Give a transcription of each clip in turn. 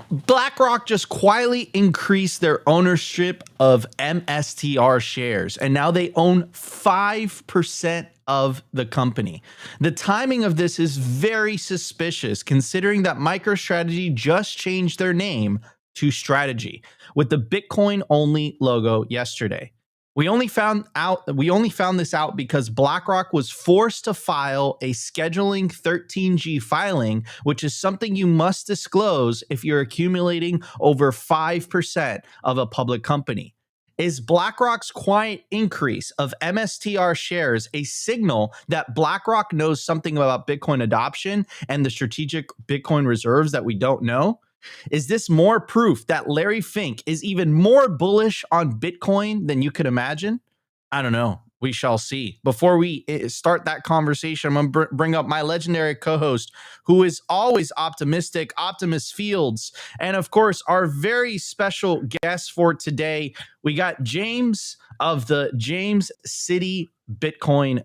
BlackRock just quietly increased their ownership of MSTR shares, and now they own 5% of the company. The timing of this is very suspicious, considering that MicroStrategy just changed their name to Strategy with the Bitcoin only logo yesterday. We only found this out because BlackRock was forced to file a scheduling 13G filing, which is something you must disclose if you're accumulating over 5% of a public company. Is BlackRock's quiet increase of MSTR shares a signal that BlackRock knows something about Bitcoin adoption and the strategic Bitcoin reserves that we don't know? Is this more proof that Larry Fink is even more bullish on Bitcoin than you could imagine? I don't know. We shall see. Before we start that conversation, I'm going to bring up my legendary co-host, who is always optimistic, Optimus Fields. And of course, our very special guest for today, we got James of the James City Bitcoin,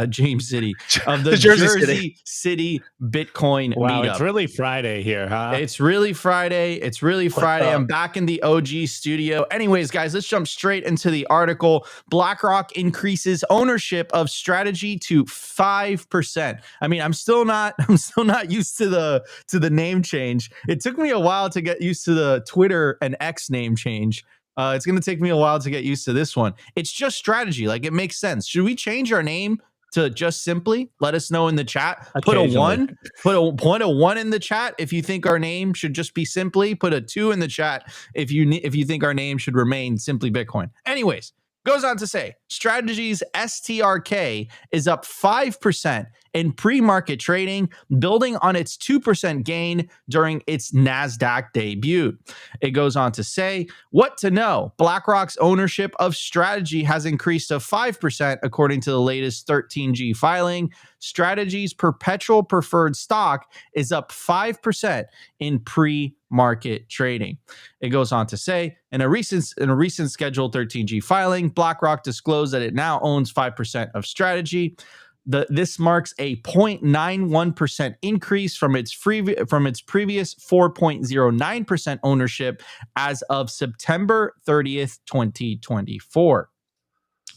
James City of the Jersey City Bitcoin Wow, Meetup. it's really Friday here, huh? It's really Friday. I'm back in the OG studio. Anyways, guys, let's jump straight into the article. BlackRock increases ownership of Strategy to 5%. I mean, I'm still not used to the name change. It took me a while to get used to the Twitter and X name change. It's going to take me a while to get used to this one. It's just Strategy. Like, it makes sense. Should we change our name to just Simply? Let us know in the chat. Put a 1. Put a 1 in the chat if you think our name should just be Simply. Put a 2 in the chat if you think our name should remain Simply Bitcoin. Anyways, goes on to say, Strategy's STRK is up 5% in pre-market trading, building on its 2% gain during its NASDAQ debut. It goes on to say, what to know? BlackRock's ownership of Strategy has increased to 5% according to the latest 13G filing. Strategy's perpetual preferred stock is up 5% in pre-market trading. It goes on to say, in a recent scheduled 13G filing, BlackRock disclosed that it now owns 5% of Strategy. This marks a 0.91% increase from its previous 4.09% ownership as of September 30th, 2024.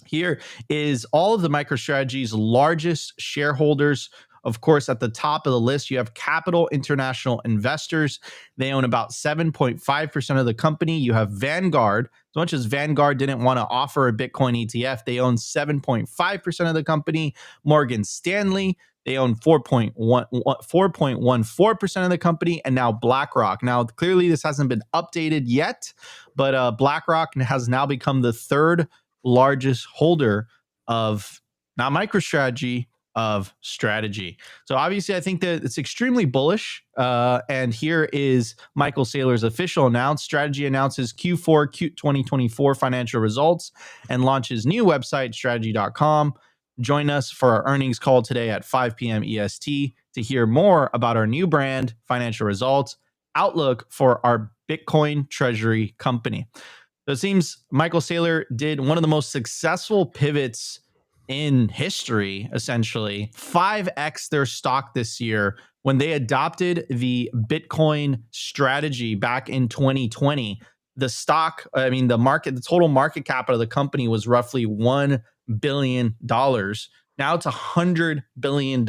Here is all of the MicroStrategy's largest shareholders. Of course, at the top of the list, you have Capital International Investors. They own about 7.5% of the company. You have Vanguard. As much as Vanguard didn't want to offer a Bitcoin ETF, they own 7.5% of the company. Morgan Stanley, they own 4.14% of the company. And now BlackRock. Now, clearly, this hasn't been updated yet, but BlackRock has now become the third largest holder of not MicroStrategy, of Strategy. So obviously, I think that it's extremely bullish. And here is Michael Saylor's official announce. Strategy announces Q4 2024 financial results and launches new website, strategy.com. Join us for our earnings call today at 5 p.m. EST to hear more about our new brand, financial results, outlook for our Bitcoin treasury company. So it seems Michael Saylor did one of the most successful pivots in history, essentially 5x their stock this year when they adopted the Bitcoin strategy back in 2020. The stock, the total market cap of the company was roughly $1 billion. Now it's $100 billion.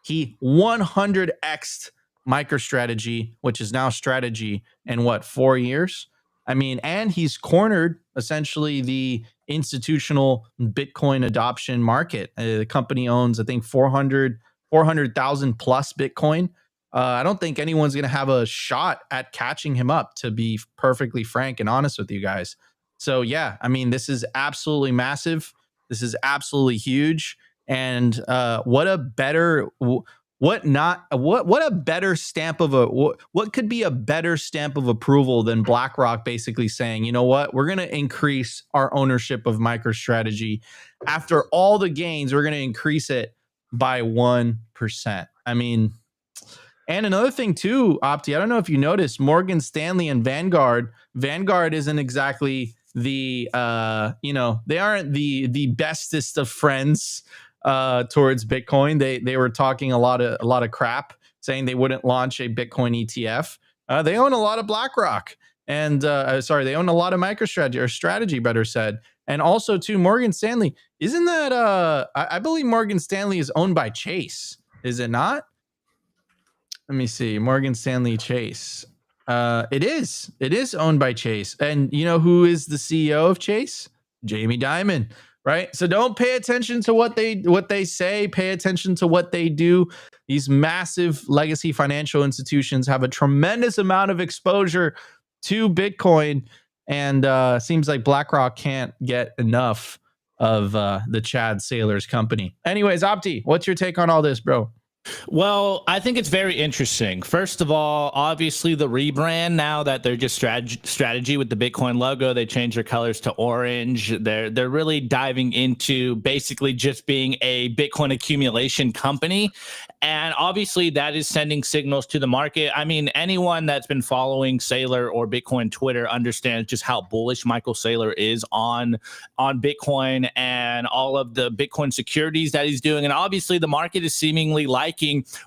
He 100x'd MicroStrategy, which is now Strategy, in 4 years? I mean, and he's cornered essentially the institutional Bitcoin adoption market. The company owns, I think, 400,000 plus Bitcoin. I don't think anyone's going to have a shot at catching him up, to be perfectly frank and honest with you guys. So, yeah, I mean, this is absolutely massive. This is absolutely huge. And what could be a better stamp of approval than BlackRock basically saying, you know what, we're going to increase our ownership of MicroStrategy. After all the gains, we're going to increase it by 1%. I mean, and another thing too, Opti, I don't know if you noticed, Morgan Stanley and Vanguard isn't exactly the, they aren't the bestest of friends towards Bitcoin. They were talking a lot of crap, saying they wouldn't launch a Bitcoin ETF. They own a lot of BlackRock, and sorry, they own a lot of MicroStrategy, or Strategy, better said, and also too Morgan Stanley. Isn't that I believe Morgan Stanley is owned by Chase? Is it not? Let me see. Morgan Stanley Chase. It is. It is owned by Chase, and you know who is the CEO of Chase? Jamie Dimon. Right. So don't pay attention to what they say. Pay attention to what they do. These massive legacy financial institutions have a tremendous amount of exposure to Bitcoin, and seems like BlackRock can't get enough of the Chad Saylor's company. Anyways, Opti, what's your take on all this, bro? Well, I think it's very interesting. First of all, obviously the rebrand, now that they're just strategy with the Bitcoin logo, they changed their colors to orange. They're really diving into basically just being a Bitcoin accumulation company. And obviously that is sending signals to the market. I mean, anyone that's been following Saylor or Bitcoin Twitter understands just how bullish Michael Saylor is on Bitcoin and all of the Bitcoin securities that he's doing. And obviously the market is seemingly liking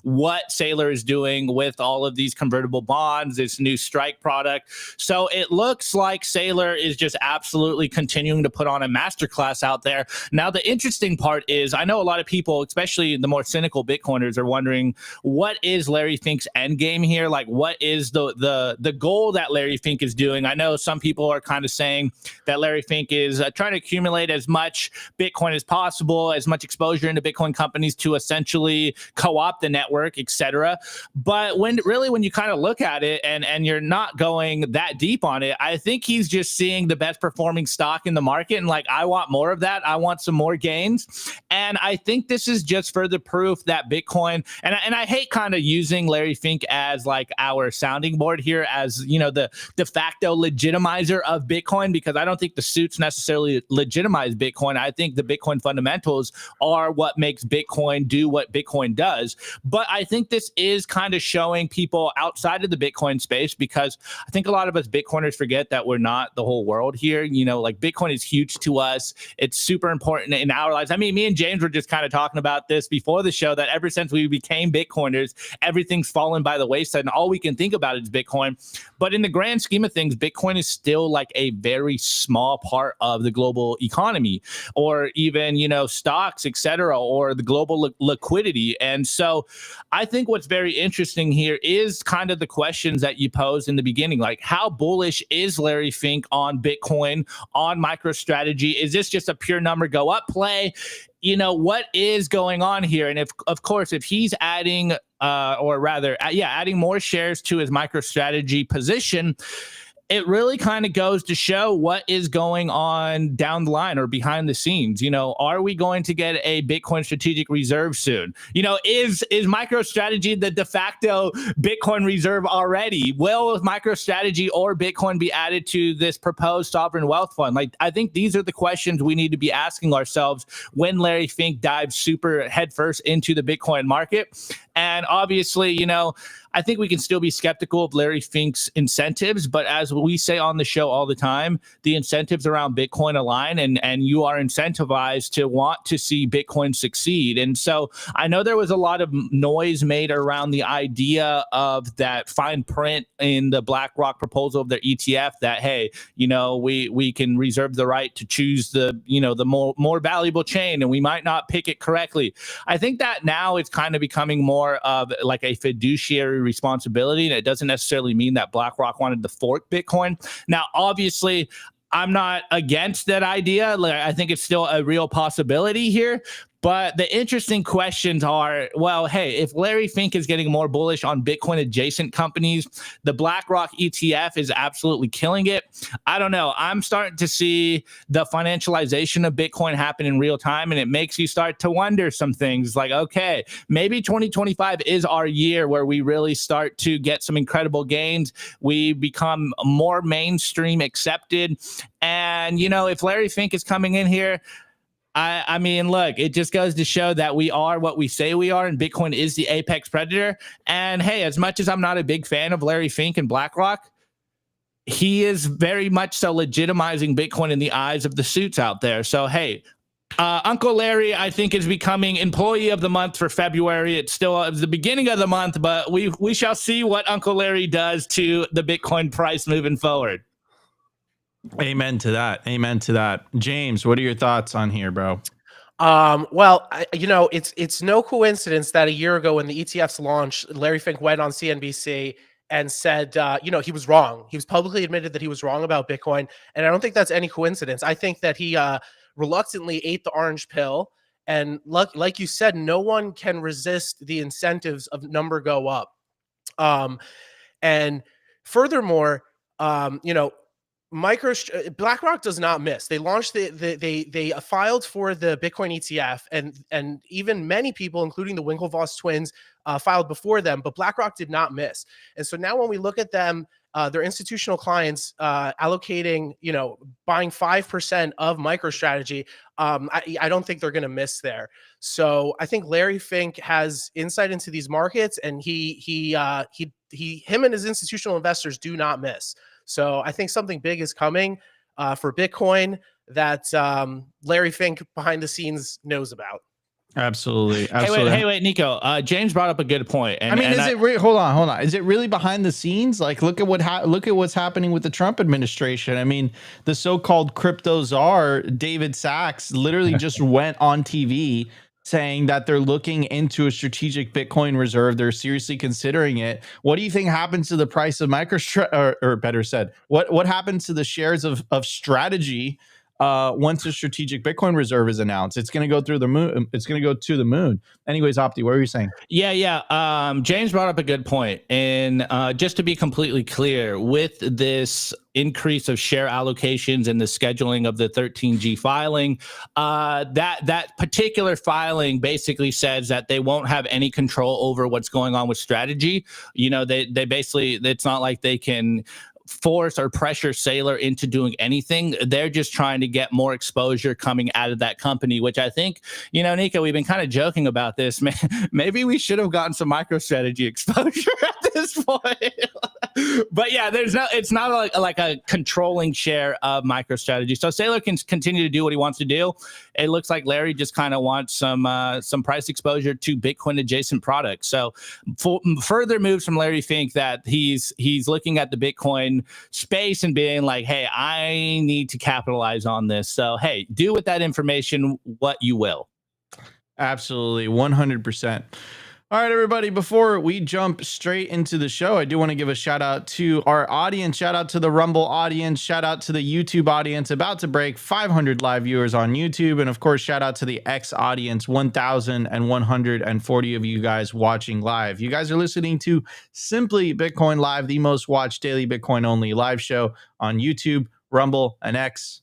what Saylor is doing with all of these convertible bonds, this new strike product. So it looks like Saylor is just absolutely continuing to put on a masterclass out there. Now, the interesting part is, I know a lot of people, especially the more cynical Bitcoiners, are wondering, what is Larry Fink's end game here? Like, what is the goal that Larry Fink is doing? I know some people are kind of saying that Larry Fink is trying to accumulate as much Bitcoin as possible, as much exposure into Bitcoin companies to essentially co-opt the network, etc. But when you kind of look at it and you're not going that deep on it, I think he's just seeing the best performing stock in the market and like, I want more of that. I want some more gains. And I think this is just further proof that Bitcoin, and I hate kind of using Larry Fink as like our sounding board here, as, you know, the de facto legitimizer of Bitcoin, because I don't think the suits necessarily legitimize Bitcoin. I think the Bitcoin fundamentals are what makes Bitcoin do what Bitcoin does. But I think this is kind of showing people outside of the Bitcoin space, because I think a lot of us Bitcoiners forget that we're not the whole world here. You know, like, Bitcoin is huge to us. It's super important in our lives. I mean, me and James were just kind of talking about this before the show, that ever since we became Bitcoiners, everything's fallen by the wayside and all we can think about is Bitcoin. But in the grand scheme of things, Bitcoin is still like a very small part of the global economy, or even, you know, stocks, etc., or the global liquidity. And so I think what's very interesting here is kind of the questions that you posed in the beginning, like, how bullish is Larry Fink on Bitcoin, on MicroStrategy? Is this just a pure number go up play? You know, what is going on here? And if, of course, if he's adding adding more shares to his MicroStrategy position, it really kind of goes to show what is going on down the line or behind the scenes. You know, are we going to get a Bitcoin strategic reserve soon? You know, is MicroStrategy the de facto Bitcoin reserve already? Will MicroStrategy or Bitcoin be added to this proposed sovereign wealth fund? Like, I think these are the questions we need to be asking ourselves when Larry Fink dives super headfirst into the Bitcoin market. And obviously, you know, I think we can still be skeptical of Larry Fink's incentives, but as we say on the show all the time, the incentives around Bitcoin align, and you are incentivized to want to see Bitcoin succeed. And so I know there was a lot of noise made around the idea of that fine print in the BlackRock proposal of their ETF that, hey, you know, we can reserve the right to choose the, you know, the more valuable chain, and we might not pick it correctly. I think that now it's kind of becoming more of like a fiduciary responsibility, and it doesn't necessarily mean that BlackRock wanted to fork Bitcoin. Now, obviously, I'm not against that idea. Like, I think it's still a real possibility here. But the interesting questions are, well, hey, if Larry Fink is getting more bullish on Bitcoin adjacent companies, the BlackRock ETF is absolutely killing it. I don't know. I'm starting to see the financialization of Bitcoin happen in real time, and it makes you start to wonder some things like, okay, maybe 2025 is our year where we really start to get some incredible gains. We become more mainstream accepted. And, you know, if Larry Fink is coming in here, I mean, look, it just goes to show that we are what we say we are, and Bitcoin is the apex predator. And hey, as much as I'm not a big fan of Larry Fink and BlackRock, he is very much so legitimizing Bitcoin in the eyes of the suits out there. So, hey, Uncle Larry, I think, is becoming employee of the month for February. It's still the beginning of the month, but we shall see what Uncle Larry does to the Bitcoin price moving forward. Amen to that. Amen to that. James, what are your thoughts on here, bro? Well, it's no coincidence that a year ago when the ETFs launched, Larry Fink went on CNBC and said, he was wrong. He was publicly admitted that he was wrong about Bitcoin. And I don't think that's any coincidence. I think that he reluctantly ate the orange pill. And like you said, no one can resist the incentives of number go up. And furthermore, BlackRock does not miss. They launched they filed for the Bitcoin ETF, and even many people, including the Winklevoss twins, filed before them. But BlackRock did not miss. And so now when we look at them, their institutional clients allocating, buying 5% of MicroStrategy, I don't think they're going to miss there. So I think Larry Fink has insight into these markets, and him and his institutional investors do not miss. So I think something big is coming for Bitcoin that Larry Fink behind the scenes knows about. Absolutely. Hey, wait, Nico. James brought up a good point. And, hold on. Is it really behind the scenes? Like, look at what's happening with the Trump administration. I mean, the so-called crypto czar, David Sachs, literally just went on TV saying that they're looking into a strategic Bitcoin reserve. They're seriously considering it. What do you think happens to the price of MicroStrategy, or better said, what happens to the shares of Strategy once a strategic Bitcoin reserve is announced? It's going to go through the moon. It's going to go to the moon. Anyways, Opti, what were you saying? Yeah. James brought up a good point. And just to be completely clear, with this increase of share allocations and the scheduling of the 13G filing, that particular filing basically says that they won't have any control over what's going on with Strategy. They basically, it's not like they can force or pressure Saylor into doing anything. They're just trying to get more exposure coming out of that company, which I think, Nico, we've been kind of joking about this. Maybe we should have gotten some MicroStrategy exposure at this point. But yeah, it's not like a controlling share of MicroStrategy. So Saylor can continue to do what he wants to do. It looks like Larry just kind of wants some price exposure to Bitcoin adjacent products. So further moves from Larry Fink that he's looking at the Bitcoin space and being like, hey, I need to capitalize on this. So, hey, do with that information what you will. Absolutely. 100%. All right, everybody, before we jump straight into the show, I do want to give a shout out to our audience. Shout out to the Rumble audience. Shout out to the YouTube audience, about to break 500 live viewers on YouTube. And of course, shout out to the X audience, 1,140 of you guys watching live. You guys are listening to Simply Bitcoin Live, the most watched daily Bitcoin only live show on YouTube, Rumble, and X.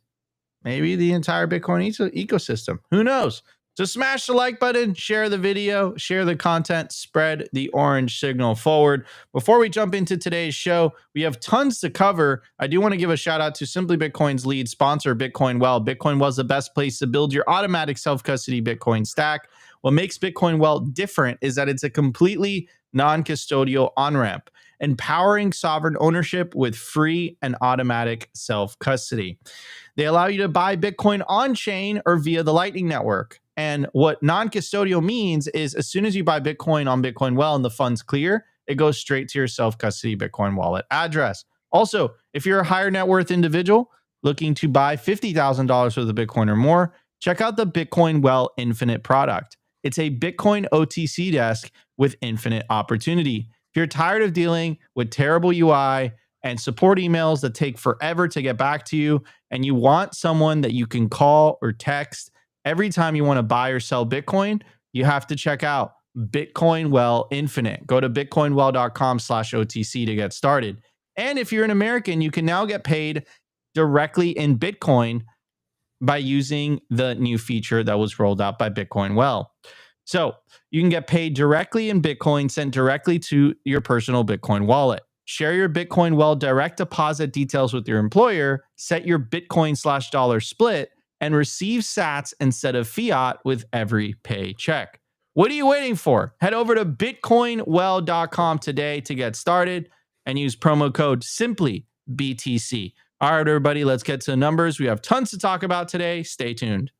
Maybe the entire Bitcoin ecosystem. Who knows? So smash the like button, share the video, share the content, spread the orange signal forward. Before we jump into today's show, we have tons to cover. I do want to give a shout out to Simply Bitcoin's lead sponsor, Bitcoin Well. Bitcoin Well is the best place to build your automatic self-custody Bitcoin stack. What makes Bitcoin Well different is that it's a completely non-custodial on-ramp, empowering sovereign ownership with free and automatic self-custody. They allow you to buy Bitcoin on-chain or via the Lightning Network. And what non-custodial means is as soon as you buy Bitcoin on Bitcoin Well and the funds clear, it goes straight to your self-custody Bitcoin wallet address. Also, if you're a higher net worth individual looking to buy $50,000 worth of Bitcoin or more, check out the Bitcoin Well Infinite product. It's a Bitcoin OTC desk with infinite opportunity. If you're tired of dealing with terrible UI and support emails that take forever to get back to you, and you want someone that you can call or text every time you want to buy or sell Bitcoin, you have to check out Bitcoin Well Infinite. Go to bitcoinwell.com/OTC to get started. And if you're an American, you can now get paid directly in Bitcoin by using the new feature that was rolled out by Bitcoin Well. So you can get paid directly in Bitcoin sent directly to your personal Bitcoin wallet. Share your Bitcoin Well direct deposit details with your employer, set your Bitcoin/dollar split, and receive sats instead of fiat with every paycheck. What are you waiting for? Head over to bitcoinwell.com today to get started and use promo code SIMPLYBTC. All right, everybody, let's get to the numbers. We have tons to talk about today. Stay tuned.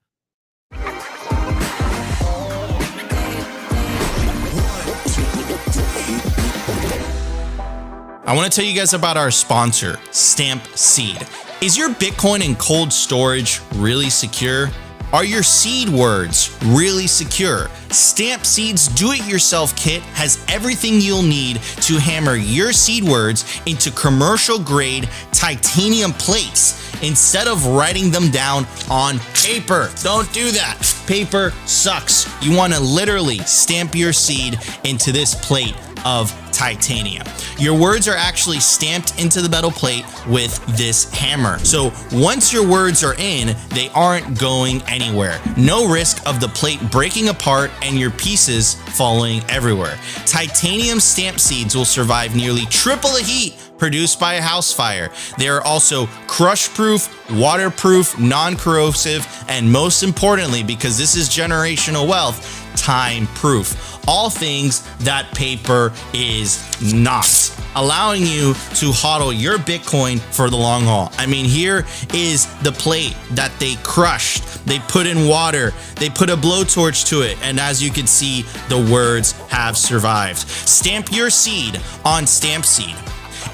I want to tell you guys about our sponsor, Stamp Seed. Is your Bitcoin in cold storage really secure? Are your seed words really secure? Stamp Seed's do-it-yourself kit has everything you'll need to hammer your seed words into commercial-grade titanium plates instead of writing them down on paper. Don't do that. Paper sucks. You want to literally stamp your seed into this plate of titanium. Your words are actually stamped into the metal plate with this hammer. So once your words are in, they aren't going anywhere. No risk of the plate breaking apart and your pieces falling everywhere. Titanium stamp seeds will survive nearly triple the heat produced by a house fire. They are also crush-proof, waterproof, non-corrosive, and most importantly, because this is generational wealth, time-proof. All things that paper is not, allowing you to hodl your Bitcoin for the long haul. I mean, here is the plate that they crushed. They put in water, they put a blowtorch to it, and as you can see, the words have survived. Stamp your seed on Stamp Seed.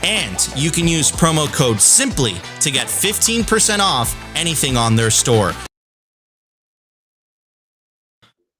And you can use promo code SIMPLY to get 15% off anything on their store.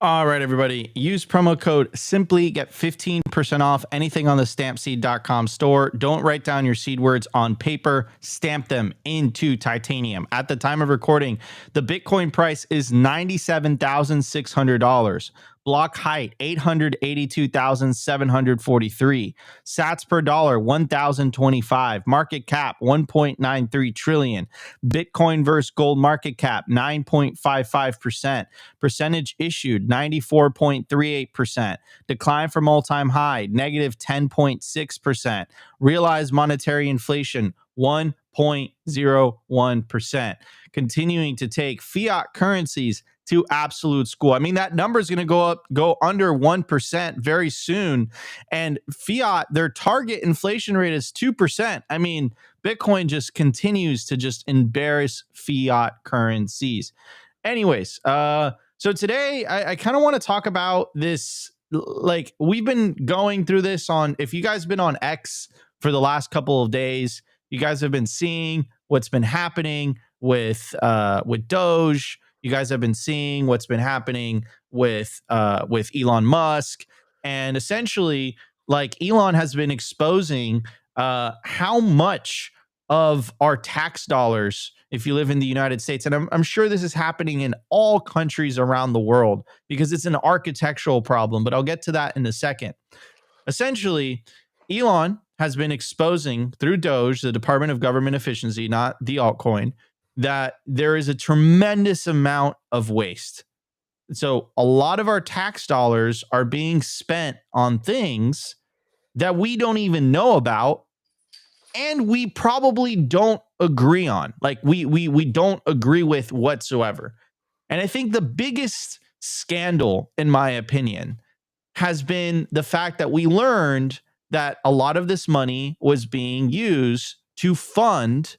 All right, everybody. Use promo code SIMPLY, get 15% off anything on the stampseed.com store. Don't write down your seed words on paper. Stamp them into titanium. At the time of recording, the Bitcoin price is $97,600. Block height, 882,743. Sats per dollar, 1,025. Market cap, 1.93 trillion. Bitcoin versus gold market cap, 9.55%. Percentage issued, 94.38%. Decline from all-time high, negative 10.6%. Realized monetary inflation, 1.01%. Continuing to take fiat currencies to absolute school. I mean, that number is going to go under 1% very soon. And fiat, their target inflation rate is 2%. I mean, Bitcoin just continues to just embarrass fiat currencies. Anyways, so today I kind of want to talk about this. Like, we've been going through this on, if you guys have been on X for the last couple of days, you guys have been seeing what's been happening with Doge. You guys have been seeing what's been happening with Elon Musk, and essentially, like, Elon has been exposing how much of our tax dollars, if you live in the United States, and I'm sure this is happening in all countries around the world because it's an architectural problem, but I'll get to that in a second. Essentially, Elon has been exposing through Doge, the Department of Government Efficiency, not the altcoin, that there is a tremendous amount of waste. So a lot of our tax dollars are being spent on things that we don't even know about, and we probably don't agree on. Like, we don't agree with whatsoever. And I think the biggest scandal, in my opinion, has been the fact that we learned that a lot of this money was being used to fund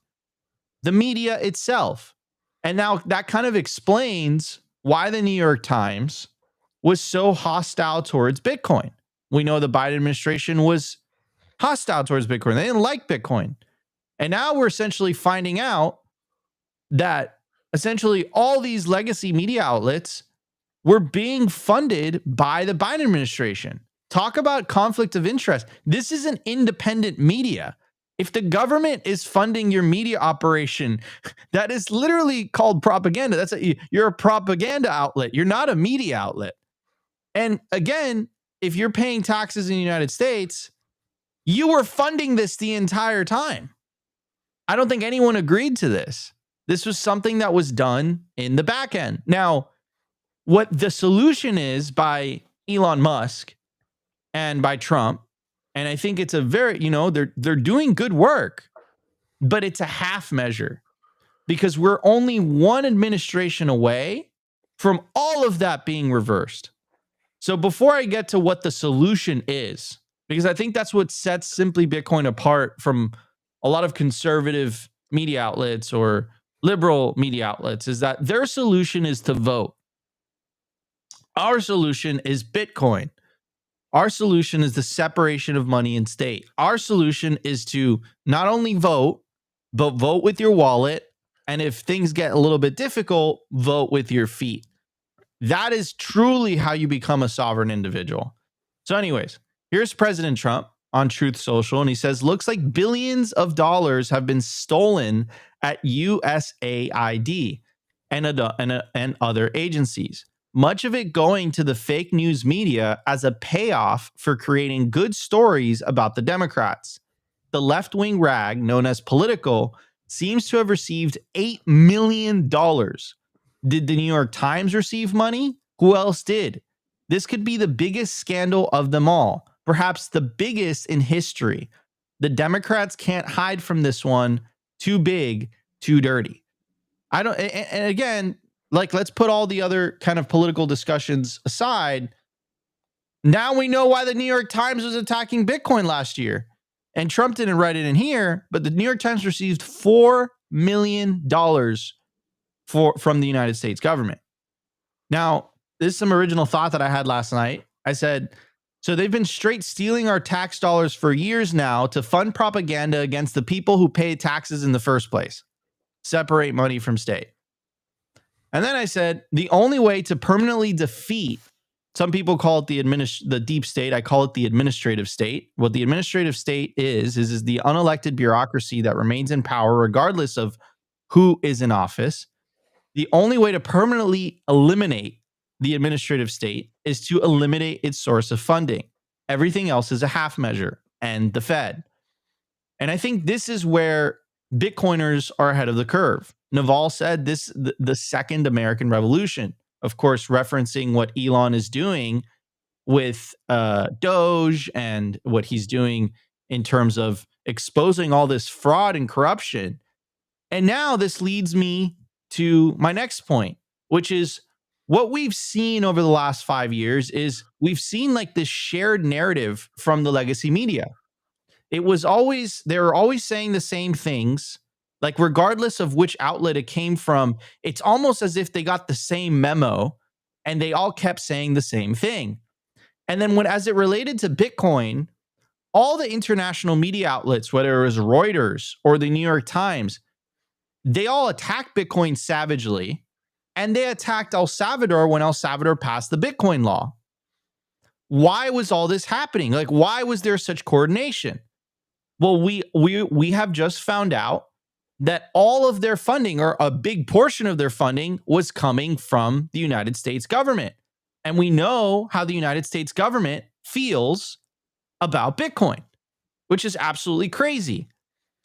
the media itself. And now that kind of explains why the New York Times was so hostile towards Bitcoin. We know the Biden administration was hostile towards Bitcoin. They didn't like Bitcoin. And now we're essentially finding out that essentially all these legacy media outlets were being funded by the Biden administration. Talk about conflict of interest. This is an independent media. If the government is funding your media operation, that is literally called propaganda. You're a propaganda outlet. You're not a media outlet. And again, if you're paying taxes in the United States, you were funding this the entire time. I don't think anyone agreed to this. This was something that was done in the back end. Now, what the solution is by Elon Musk and by Trump, and I think it's a very, they're doing good work, but it's a half measure because we're only one administration away from all of that being reversed. So before I get to what the solution is, because I think that's what sets Simply Bitcoin apart from a lot of conservative media outlets or liberal media outlets, is that their solution is to vote. Our solution is Bitcoin. Our solution is the separation of money and state. Our solution is to not only vote, but vote with your wallet. And if things get a little bit difficult, vote with your feet. That is truly how you become a sovereign individual. So anyways, here's President Trump on Truth Social, and he says, looks like billions of dollars have been stolen at USAID and other agencies. Much of it going to the fake news media as a payoff for creating good stories about the Democrats. The left-wing rag, known as Political, seems to have received $8 million. Did the New York Times receive money? Who else did? This could be the biggest scandal of them all, perhaps the biggest in history. The Democrats can't hide from this one. Too big, too dirty. And again, like, let's put all the other kind of political discussions aside. Now we know why the New York Times was attacking Bitcoin last year. And Trump didn't write it in here, but the New York Times received $4 million from the United States government. Now, this is some original thought that I had last night. I said, so they've been straight stealing our tax dollars for years now to fund propaganda against the people who pay taxes in the first place. Separate money from state. And then I said, the only way to permanently defeat, some people call it the deep state. I call it the administrative state. What the administrative state is the unelected bureaucracy that remains in power regardless of who is in office. The only way to permanently eliminate the administrative state is to eliminate its source of funding. Everything else is a half measure, and the Fed. And I think this is where Bitcoiners are ahead of the curve. Naval said this, the second American Revolution, of course, referencing what Elon is doing with Doge and what he's doing in terms of exposing all this fraud and corruption. And now this leads me to my next point, which is what we've seen over the last 5 years is we've seen like this shared narrative from the legacy media. They were always saying the same things, like regardless of which outlet it came from. It's almost as if they got the same memo and they all kept saying the same thing. And then as it related to Bitcoin, all the international media outlets, whether it was Reuters or the New York Times, they all attacked Bitcoin savagely, and they attacked El Salvador when El Salvador passed the Bitcoin law. Why was all this happening? Like, why was there such coordination? Well, we have just found out that all of their funding, or a big portion of their funding, was coming from the United States government. And we know how the United States government feels about Bitcoin, which is absolutely crazy.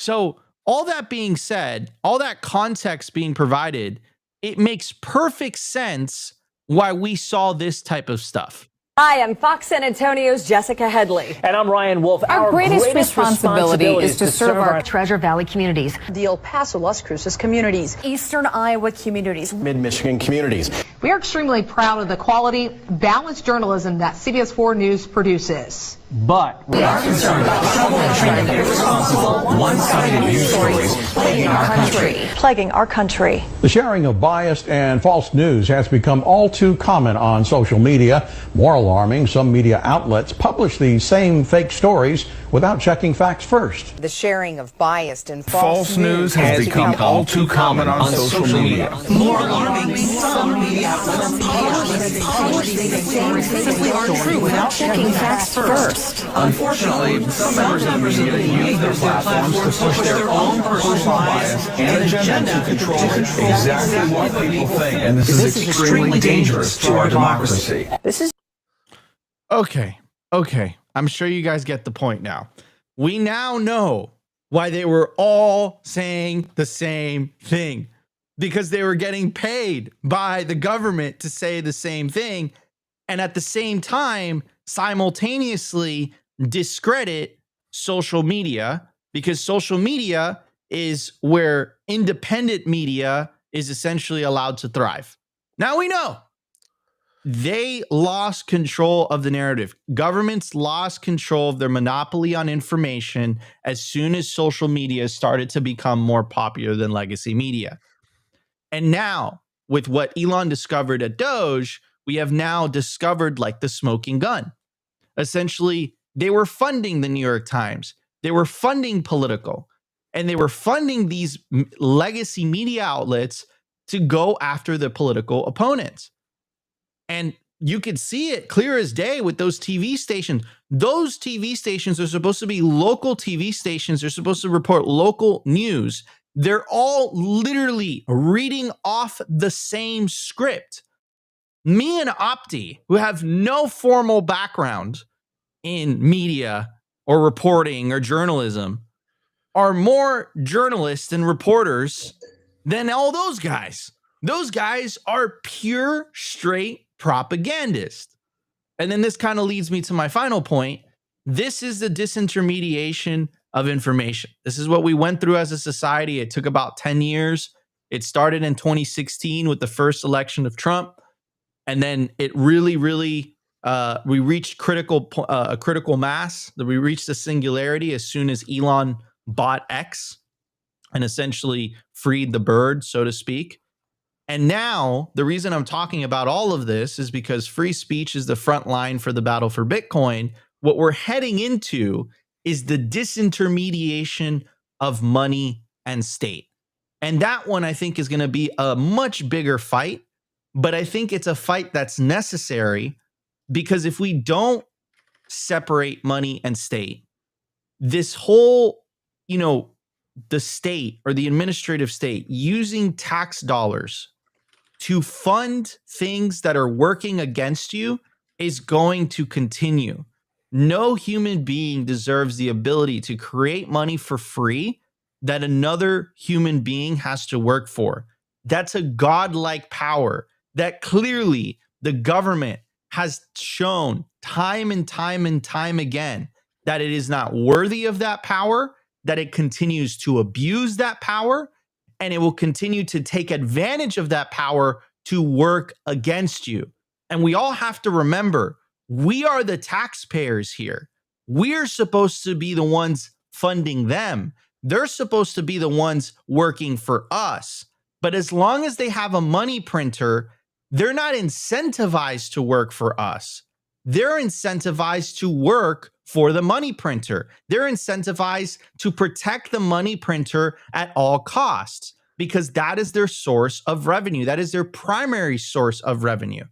So all that being said, all that context being provided, it makes perfect sense why we saw this type of stuff. Hi, I'm Fox San Antonio's Jessica Headley. And I'm Ryan Wolf. Our greatest responsibility is to serve our Treasure Valley communities, the El Paso, Las Cruces communities, Eastern Iowa communities, Mid-Michigan communities. We are extremely proud of the quality, balanced journalism that CBS 4 News produces. But we are concerned about troubling, irresponsible, one-sided news stories plaguing our country. The sharing of biased and false news has become all too common on social media. More alarming, some media outlets publish these same fake stories without checking facts first. The sharing of biased and false news has become all too common on social media. More alarming, some media outlets publish these stories simply aren't true without checking facts first. Unfortunately, some members of the media use their platforms to push their own personal bias and agenda to control exactly what people think. And this is extremely dangerous to our democracy. Okay. I'm sure you guys get the point now. We now know why they were all saying the same thing, because they were getting paid by the government to say the same thing, and at the same time simultaneously discredit social media, because social media is where independent media is essentially allowed to thrive. Now we know they lost control of the narrative. Governments lost control of their monopoly on information as soon as social media started to become more popular than legacy media. And now, with what Elon discovered at Doge, we have now discovered like the smoking gun. essentially they were funding the New York Times. They were funding Politico, and they were funding these legacy media outlets to go after the political opponents. And you could see it clear as day with those TV stations. Those TV stations are supposed to be local TV stations. They're supposed to report local news. They're all literally reading off the same script. Me and Opti, who have no formal background in media or reporting or journalism, are more journalists and reporters than all those guys. Those guys are pure, straight propagandists. And then this kind of leads me to my final point. This is the disintermediation of information. This is what we went through as a society. It took about 10 years. It started in 2016 with the first election of Trump. And then it really, we reached a critical mass. We reached a singularity as soon as Elon bought X and essentially freed the bird, so to speak. And now the reason I'm talking about all of this is because free speech is the front line for the battle for Bitcoin. What we're heading into is the disintermediation of money and state. And that one, I think, is going to be a much bigger fight. But I think it's a fight that's necessary, because if we don't separate money and state, this whole, the state or the administrative state using tax dollars to fund things that are working against you is going to continue. No human being deserves the ability to create money for free that another human being has to work for. That's a godlike power that clearly the government has shown time and time and time again that it is not worthy of that power, that it continues to abuse that power, and it will continue to take advantage of that power to work against you. And we all have to remember, we are the taxpayers here. We're supposed to be the ones funding them. They're supposed to be the ones working for us. But as long as they have a money printer, they're not incentivized to work for us. They're incentivized to work for the money printer. They're incentivized to protect the money printer at all costs, because that is their source of revenue. That is their primary source of revenue.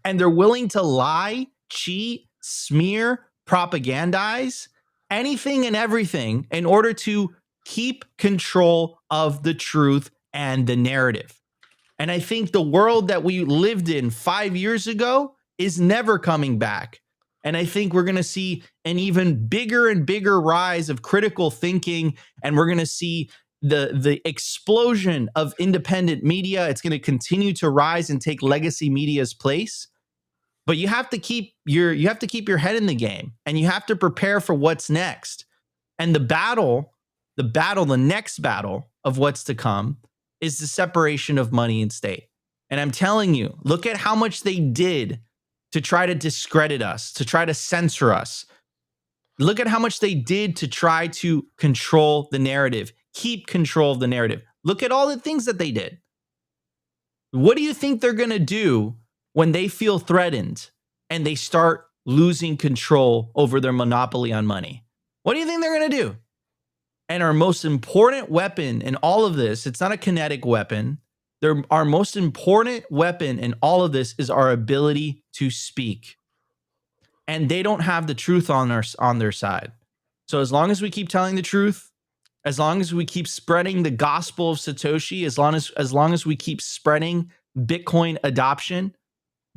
And they're willing to lie, cheat, smear, propagandize, anything and everything in order to keep control of the truth and the narrative. And I think the world that we lived in 5 years ago is never coming back. And I think we're going to see an even bigger and bigger rise of critical thinking. And we're going to see the explosion of independent media. It's going to continue to rise and take legacy media's place. But you have to keep your head in the game, and you have to prepare for what's next. And the next battle of what's to come is the separation of money and state. And I'm telling you, look at how much they did to try to discredit us, to try to censor us. Look at how much they did to try to control the narrative, keep control of the narrative. Look at all the things that they did. What do you think they're going to do when they feel threatened and they start losing control over their monopoly on money? What do you think they're going to do? And our most important weapon in all of this, it's not a kinetic weapon. Our most important weapon in all of this is our ability to speak. And they don't have the truth on their side. So as long as we keep telling the truth, as long as we keep spreading the gospel of Satoshi, as long as we keep spreading Bitcoin adoption,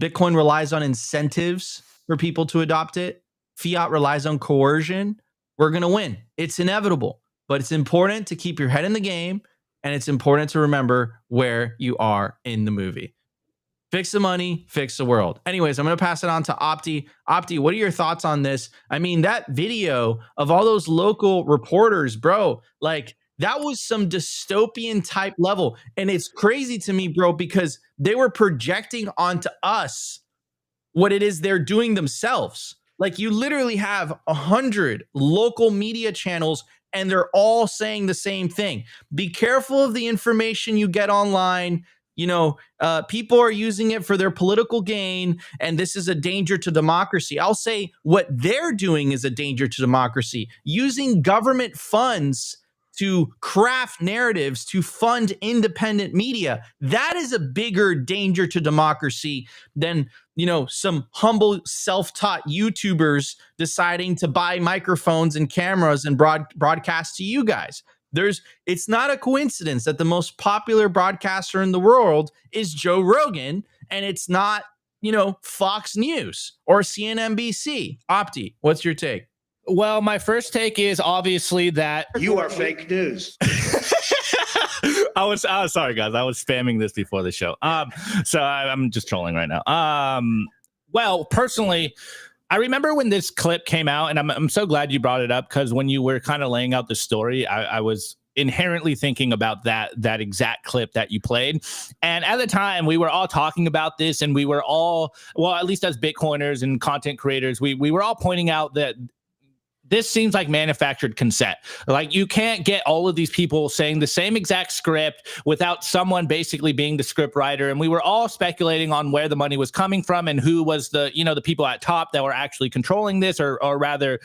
Bitcoin relies on incentives for people to adopt it. Fiat relies on coercion. We're going to win. It's inevitable. But it's important to keep your head in the game, and it's important to remember where you are in the movie. Fix the money, fix the world. Anyways, I'm going to pass it on to Opti. Opti, what are your thoughts on this? I mean, that video of all those local reporters, bro, like that was some dystopian type level. And it's crazy to me, bro, because they were projecting onto us what it is they're doing themselves. Like you literally have 100 local media channels, and they're all saying the same thing. Be careful of the information you get online. people are using it for their political gain, and this is a danger to democracy. I'll say what they're doing is a danger to democracy, using government funds to craft narratives to fund independent media. That is a bigger danger to democracy than, some humble self-taught YouTubers deciding to buy microphones and cameras and broadcast to you guys. It's not a coincidence that the most popular broadcaster in the world is Joe Rogan, and it's not, Fox News or CNNBC. Opti, what's your take? Well, my first take is obviously that you are fake news. I was sorry, guys. I was spamming this before the show. So I'm just trolling right now. Well, personally, I remember when this clip came out, and I'm so glad you brought it up, because when you were kind of laying out the story, I was inherently thinking about that exact clip that you played. And at the time, we were all talking about this, and we were all, well, at least as Bitcoiners and content creators, we were all pointing out that this seems like manufactured consent. Like, you can't get all of these people saying the same exact script without someone basically being the script writer. And we were all speculating on where the money was coming from and who was the people at top that were actually controlling this, or rather,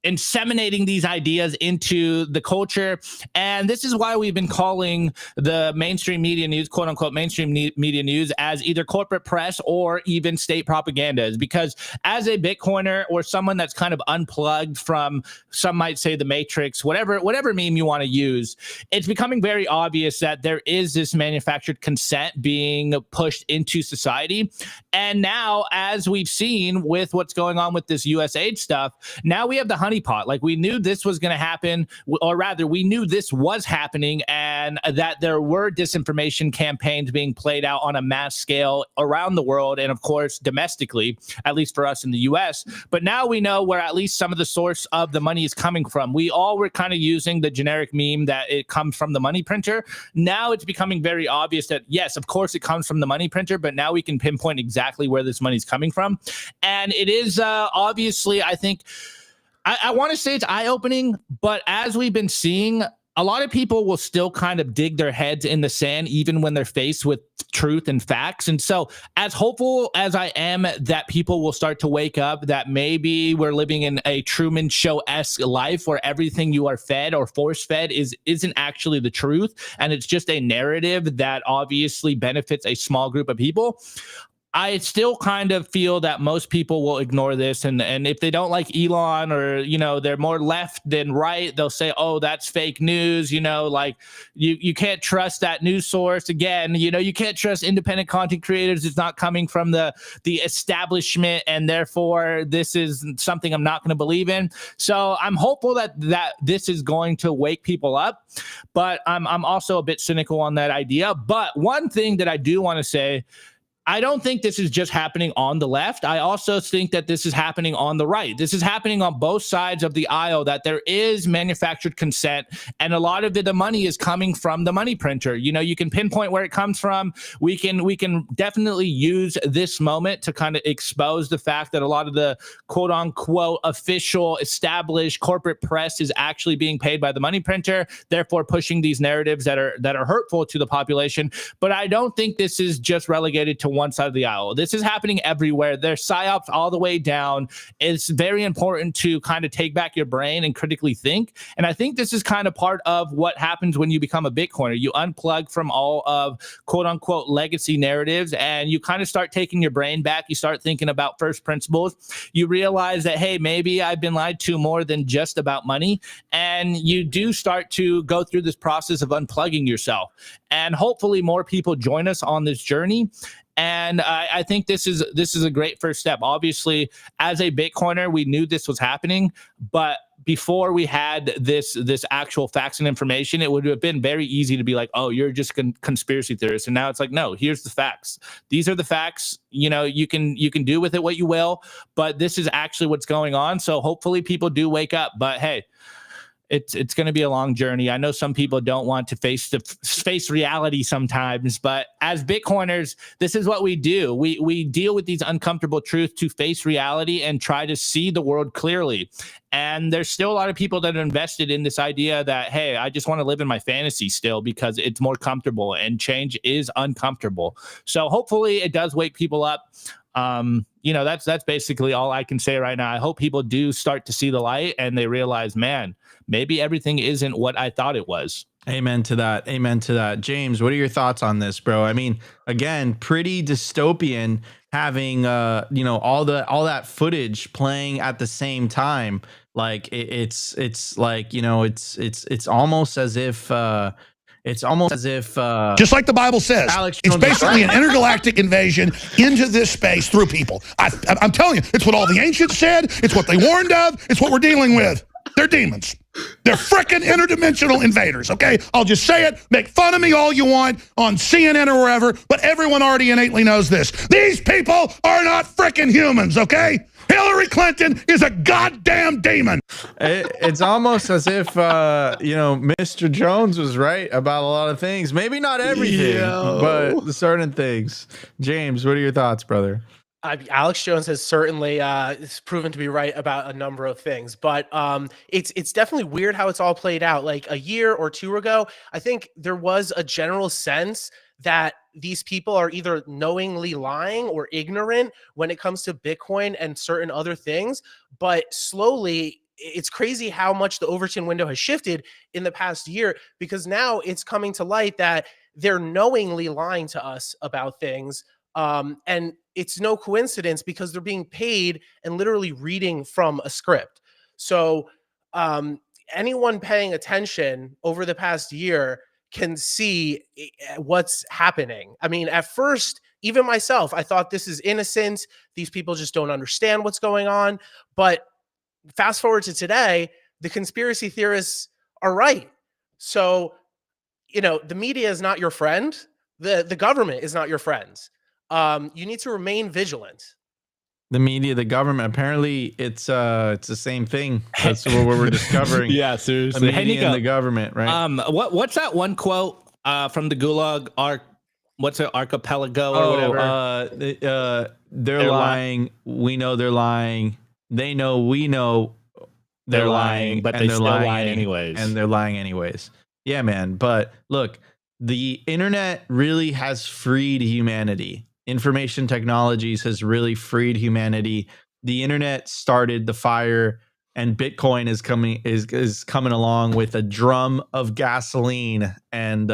inseminating these ideas into the culture. And this is why we've been calling the mainstream media news, quote unquote, mainstream media news, as either corporate press or even state propaganda. Is because as a Bitcoiner or someone that's kind of unplugged from, some might say, the Matrix, whatever meme you want to use, it's becoming very obvious that there is this manufactured consent being pushed into society. And now, as we've seen with what's going on with this USAID stuff, now we have the honeypot. Like, we knew this was going to happen, or rather, we knew this was happening, and that there were disinformation campaigns being played out on a mass scale around the world, and of course, domestically, at least for us in the US. But now we know where at least some of the source of the money is coming from. We all were kind of using the generic meme that it comes from the money printer. Now it's becoming very obvious that, yes, of course, it comes from the money printer, but now we can pinpoint exactly where this money is coming from. And it is obviously, I think, I want to say it's eye-opening, but as we've been seeing, a lot of people will still kind of dig their heads in the sand, even when they're faced with truth and facts. And so, as hopeful as I am that people will start to wake up, that maybe we're living in a Truman Show-esque life where everything you are fed or force-fed isn't actually the truth, and it's just a narrative that obviously benefits a small group of people. I still kind of feel that most people will ignore this, and if they don't like Elon, or they're more left than right, they'll say, "Oh, that's fake news." Like, you can't trust that news source. Again, you can't trust independent content creators. It's not coming from the establishment, and therefore this is something I'm not going to believe in. So I'm hopeful that this is going to wake people up, but I'm also a bit cynical on that idea. But one thing that I do want to say, I don't think this is just happening on the left. I also think that this is happening on the right. This is happening on both sides of the aisle, that there is manufactured consent, and a lot of the money is coming from the money printer. You can pinpoint where it comes from. We can definitely use this moment to kind of expose the fact that a lot of the quote unquote official established corporate press is actually being paid by the money printer, therefore pushing these narratives that are hurtful to the population. But I don't think this is just relegated to one side of the aisle. This is happening everywhere. There's psyops all the way down. It's very important to kind of take back your brain and critically think. And I think this is kind of part of what happens when you become a Bitcoiner. You unplug from all of quote unquote legacy narratives, and you kind of start taking your brain back. You start thinking about first principles. You realize that, hey, maybe I've been lied to more than just about money. And you do start to go through this process of unplugging yourself. And hopefully more people join us on this journey. And I think this is a great first step. Obviously, as a Bitcoiner, we knew this was happening, but before we had this actual facts and information, it would have been very easy to be like, "Oh, you're just conspiracy theorists." And now it's like, no, here's the facts. These are the facts. You can do with it what you will, but this is actually what's going on. So hopefully, people do wake up. But hey, it's going to be a long journey. I know some people don't want to face reality sometimes, but as Bitcoiners, this is what we do. We deal with these uncomfortable truths to face reality and try to see the world clearly. And there's still a lot of people that are invested in this idea that, hey, I just want to live in my fantasy still because it's more comfortable, and change is uncomfortable. So hopefully it does wake people up. You know, that's basically all I can say right now. I hope people do start to see the light and they realize, man, maybe everything isn't what I thought it was. Amen to that. Amen to that. James, what are your thoughts on this, bro? I mean, again, pretty dystopian having you know, all that footage playing at the same time. Like it's like, you know, it's almost as if just like the Bible says, it's basically an intergalactic invasion into this space through people. I'm telling you, it's what all the ancients said. It's what they warned of. It's what we're dealing with. They're demons. They're frickin' interdimensional invaders, okay? I'll just say it. Make fun of me all you want on CNN or wherever, but everyone already innately knows this. These people are not frickin' humans, okay? Hillary Clinton is a goddamn demon. It's almost as if, you know, Mr. Jones was right about a lot of things. Maybe not everything, but certain things. James, what are your thoughts, brother? Alex Jones has certainly proven to be right about a number of things, but it's definitely weird how it's all played out. Like a year or two ago, I think there was a general sense that these people are either knowingly lying or ignorant when it comes to Bitcoin and certain other things. But slowly, it's crazy how much the Overton window has shifted in the past year, because now it's coming to light that they're knowingly lying to us about things. And it's no coincidence because they're being paid and literally reading from a script. So anyone paying attention over the past year can see what's happening. I mean, at first, even myself, I thought this is innocent. These people just don't understand what's going on. But fast forward to today, the conspiracy theorists are right. So, you know, the media is not your friend. The government is not your friends. You need to remain vigilant. The media, the government, apparently it's the same thing. That's what we're discovering. Yeah, seriously. The media and the government, right? What's that one quote from the Gulag what's it, archipelago or whatever? They're lying. We know they're lying. They know we know they're lying, but they still lie anyways. And they're lying anyways. Yeah, man. But look, the internet really has freed humanity. Information technologies has really freed humanity. The internet started the fire, and Bitcoin is coming along with a drum of gasoline and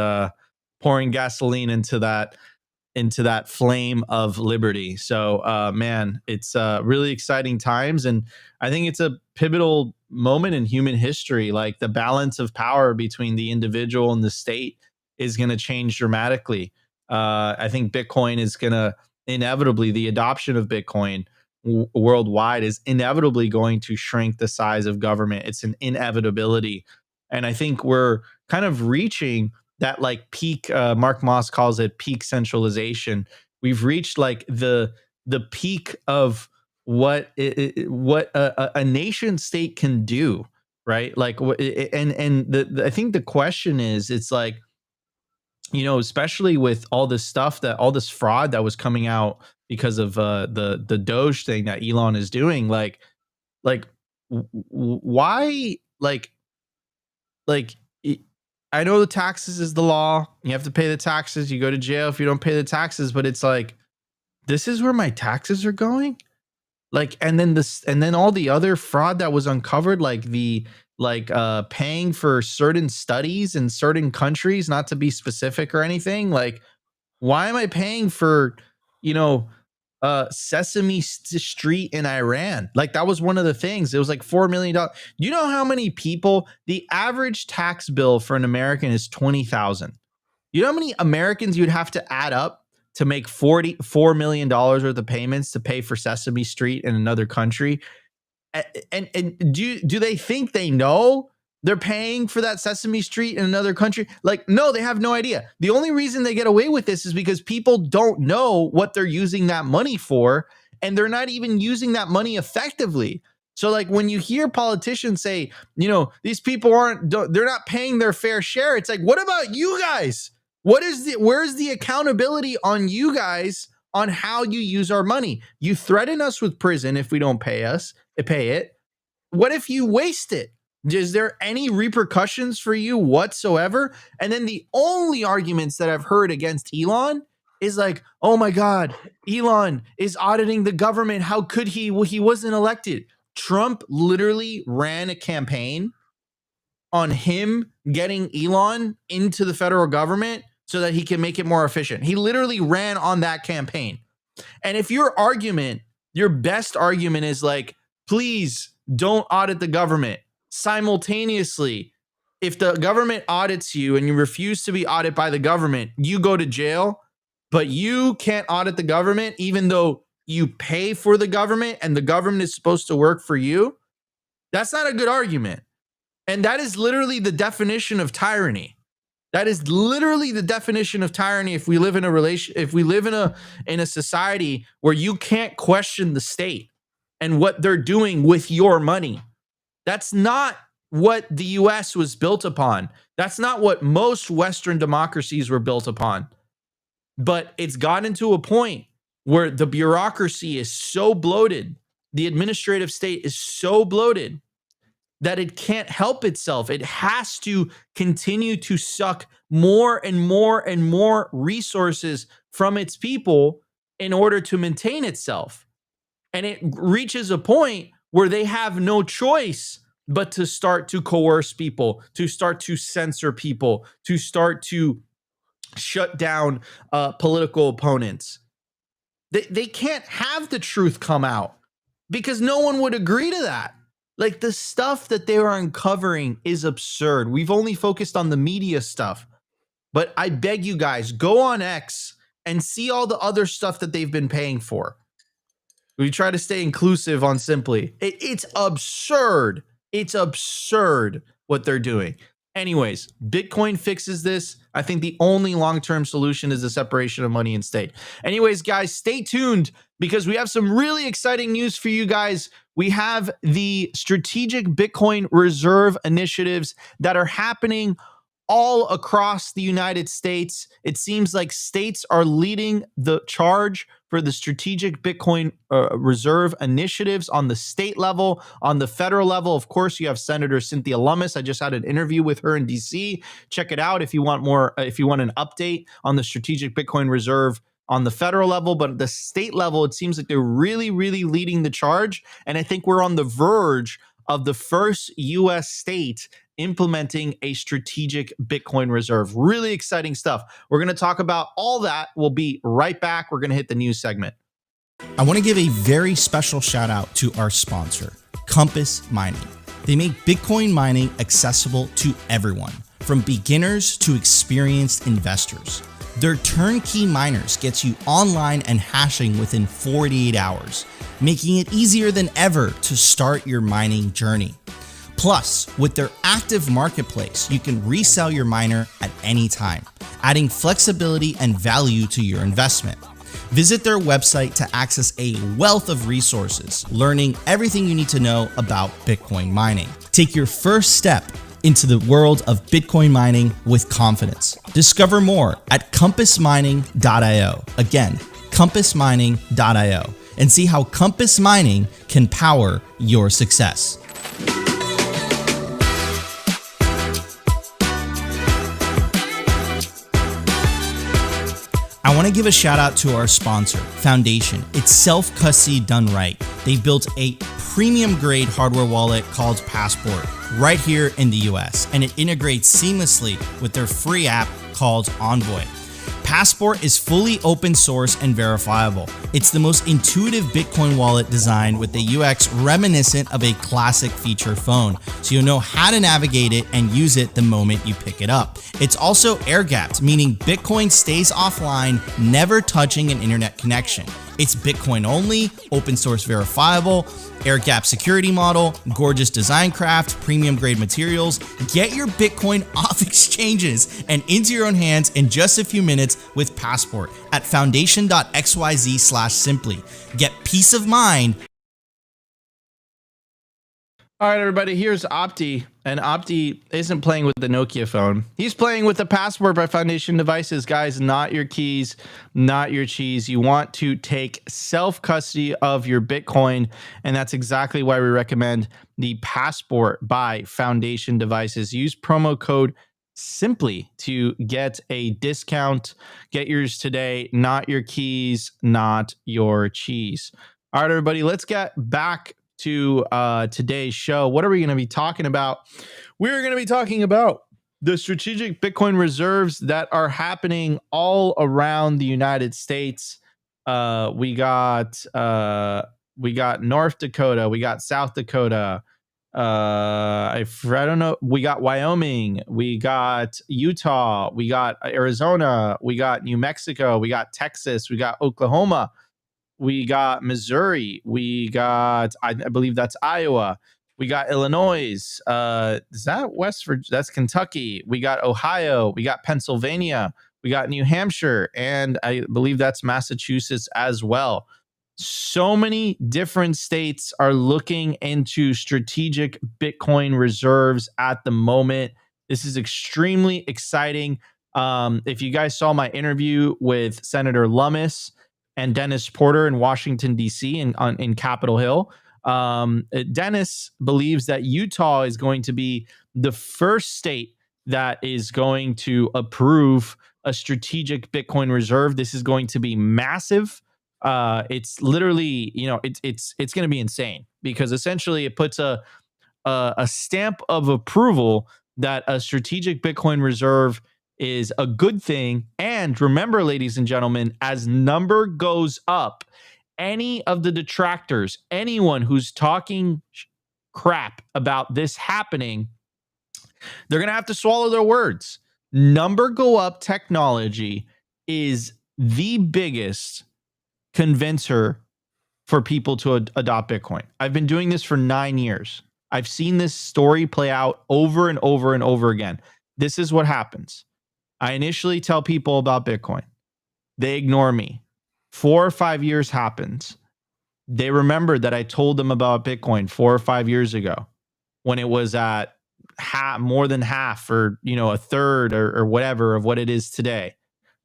pouring gasoline into that flame of liberty. So, man, it's really exciting times, and I think it's a pivotal moment in human history. Like the balance of power between the individual and the state is going to change dramatically. I think Bitcoin is going to inevitably, the adoption of Bitcoin worldwide is inevitably going to shrink the size of government. It's an inevitability. And I think we're kind of reaching that like peak, Mark Moss calls it peak centralization. We've reached like the peak of what a nation state can do, right? Like, I think the question is, it's like, you know, especially with all this stuff, all this fraud that was coming out because of the Doge thing that Elon is doing, like why, like I know the taxes is the law. You have to pay the taxes. You go to jail if you don't pay the taxes. But it's like, this is where my taxes are going. Like, and then all the other fraud that was uncovered, like paying for certain studies in certain countries, not to be specific or anything. Like, why am I paying for, you know, Sesame Street in Iran? Like, that was one of the things. It was like $4 million. You know how many people, the average tax bill for an American is $20,000. You know how many Americans you'd have to add up to make $4 million worth of payments to pay for Sesame Street in another country? And do they think they know they're paying for that Sesame Street in another country? Like, no, they have no idea. The only reason they get away with this is because people don't know what they're using that money for, and they're not even using that money effectively. So like when you hear politicians say, you know, these people they're not paying their fair share. It's like, what about you guys? Where's the accountability on you guys on how you use our money? You threaten us with prison if we don't pay it. What if you waste it? Is there any repercussions for you whatsoever? And then the only arguments that I've heard against Elon is like, oh my God, Elon is auditing the government. How could he? Well, he wasn't elected. Trump literally ran a campaign on him getting Elon into the federal government so that he can make it more efficient. He literally ran on that campaign. And if your best argument is like, please don't audit the government, simultaneously, if the government audits you and you refuse to be audited by the government, you go to jail, but you can't audit the government even though you pay for the government and the government is supposed to work for you. That's not a good argument. And that is literally the definition of tyranny. That is literally the definition of tyranny. If we live in a society where you can't question the state and what they're doing with your money. That's not what the US was built upon. That's not what most Western democracies were built upon. But it's gotten to a point where the bureaucracy is so bloated, the administrative state is so bloated that it can't help itself. It has to continue to suck more and more and more resources from its people in order to maintain itself. And it reaches a point where they have no choice but to start to coerce people, to start to censor people, to start to shut down political opponents. They can't have the truth come out because no one would agree to that. Like the stuff that they are uncovering is absurd. We've only focused on the media stuff, but I beg you guys, go on X and see all the other stuff that they've been paying for. We try to stay inclusive on Simply. It's absurd. It's absurd what they're doing. Anyways, Bitcoin fixes this. I think the only long-term solution is the separation of money and state. Anyways, guys, stay tuned because we have some really exciting news for you guys. We have the strategic Bitcoin reserve initiatives that are happening all across the United States. It seems like states are leading the charge for the strategic Bitcoin reserve initiatives on the state level. On the federal level, of course, you have Senator Cynthia Lummis. I just had an interview with her in DC. Check it out if you want more, if you want an update on the strategic Bitcoin reserve on the federal level. But at the state level, it seems like they're really, really leading the charge. And I think we're on the verge of the first U.S. state implementing a strategic Bitcoin reserve. Really exciting stuff. We're going to talk about all that. We'll be right back. We're going to hit the news segment. I want to give a very special shout out to our sponsor, Compass Mining. They make Bitcoin mining accessible to everyone, from beginners to experienced investors. Their turnkey miners gets you online and hashing within 48 hours, making it easier than ever to start your mining journey. Plus, with their active marketplace, you can resell your miner at any time, adding flexibility and value to your investment. Visit their website to access a wealth of resources, learning everything you need to know about Bitcoin mining. Take your first step into the world of Bitcoin mining with confidence. Discover more at compassmining.io. Again, compassmining.io, and see how Compass Mining can power your success. I want to give a shout out to our sponsor, Foundation. It's self-custody done right. They built a premium grade hardware wallet called Passport right here in the US, and it integrates seamlessly with their free app called Envoy. Passport is fully open source and verifiable. It's the most intuitive Bitcoin wallet designed with a UX reminiscent of a classic feature phone, so you'll know how to navigate it and use it the moment you pick it up. It's also air-gapped, meaning Bitcoin stays offline, never touching an internet connection. It's Bitcoin only, open source verifiable, air-gap security model, gorgeous design craft, premium grade materials. Get your Bitcoin off exchanges and into your own hands in just a few minutes with Passport at foundation.xyz/simply. Get peace of mind All right, everybody, here's Opti, and Opti isn't playing with the Nokia phone. He's playing with the Passport by Foundation Devices. Guys, not your keys, not your cheese. You want to take self-custody of your Bitcoin, and that's exactly why we recommend the Passport by Foundation Devices. Use promo code SIMPLY to get a discount. Get yours today, not your keys, not your cheese. All right, everybody, let's get back to today's show. What are we going to be talking about? We're going to be talking about the strategic Bitcoin reserves that are happening all around the United States. We got North Dakota, we got South Dakota. I don't know. We got Wyoming, we got Utah, we got Arizona, we got New Mexico, we got Texas, we got Oklahoma. We got Missouri. We got, I believe that's Iowa. We got Illinois. Is that West Virginia? That's Kentucky. We got Ohio. We got Pennsylvania. We got New Hampshire. And I believe that's Massachusetts as well. So many different states are looking into strategic Bitcoin reserves at the moment. This is extremely exciting. If you guys saw my interview with Senator Lummis and Dennis Porter in Washington, D.C. in Capitol Hill. Dennis believes that Utah is going to be the first state that is going to approve a strategic Bitcoin reserve. This is going to be massive. It's literally, it's going to be insane because essentially it puts a stamp of approval that a strategic Bitcoin reserve is a good thing. And remember, ladies and gentlemen, as number goes up, any of the detractors, anyone who's talking crap about this happening, they're going to have to swallow their words. Number go up technology is the biggest convincer for people to adopt Bitcoin. I've been doing this for 9 years. I've seen this story play out over and over and over again. This is what happens. I initially tell people about Bitcoin. They ignore me. 4 or 5 years happens. They remember that I told them about Bitcoin 4 or 5 years ago when it was at more than half or, a third or whatever of what it is today,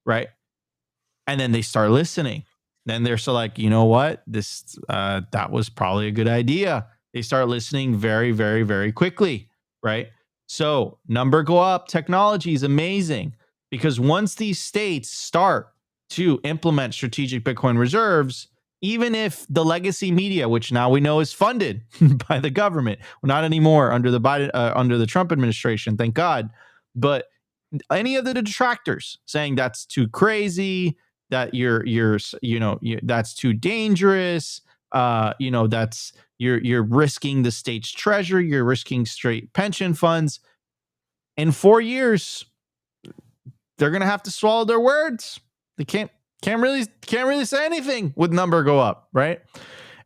right? And then they start listening. Then they're so like, you know what? That was probably a good idea. They start listening very, very, very quickly, right? So number go up technology is amazing. Because once these states start to implement strategic Bitcoin reserves, even if the legacy media, which now we know is funded by the government, well, not anymore under the Biden, under the Trump administration, thank God, but any of the detractors saying that's too crazy, that that's too dangerous, that's you're risking the state's treasury, you're risking straight pension funds. In 4 years, they're going to have to swallow their words. They can't really say anything with number go up, right?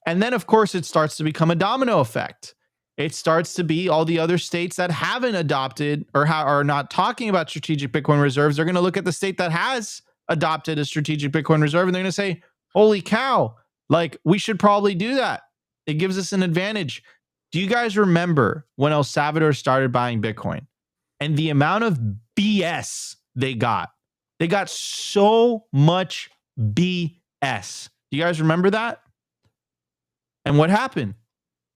And then, of course, it starts to become a domino effect. It starts to be all the other states that haven't adopted or are not talking about strategic Bitcoin reserves. They're going to look at the state that has adopted a strategic Bitcoin reserve, and they're going to say, holy cow, like we should probably do that. It gives us an advantage. Do you guys remember when El Salvador started buying Bitcoin and the amount of BS they got? They got so much BS. Do you guys remember that? And what happened?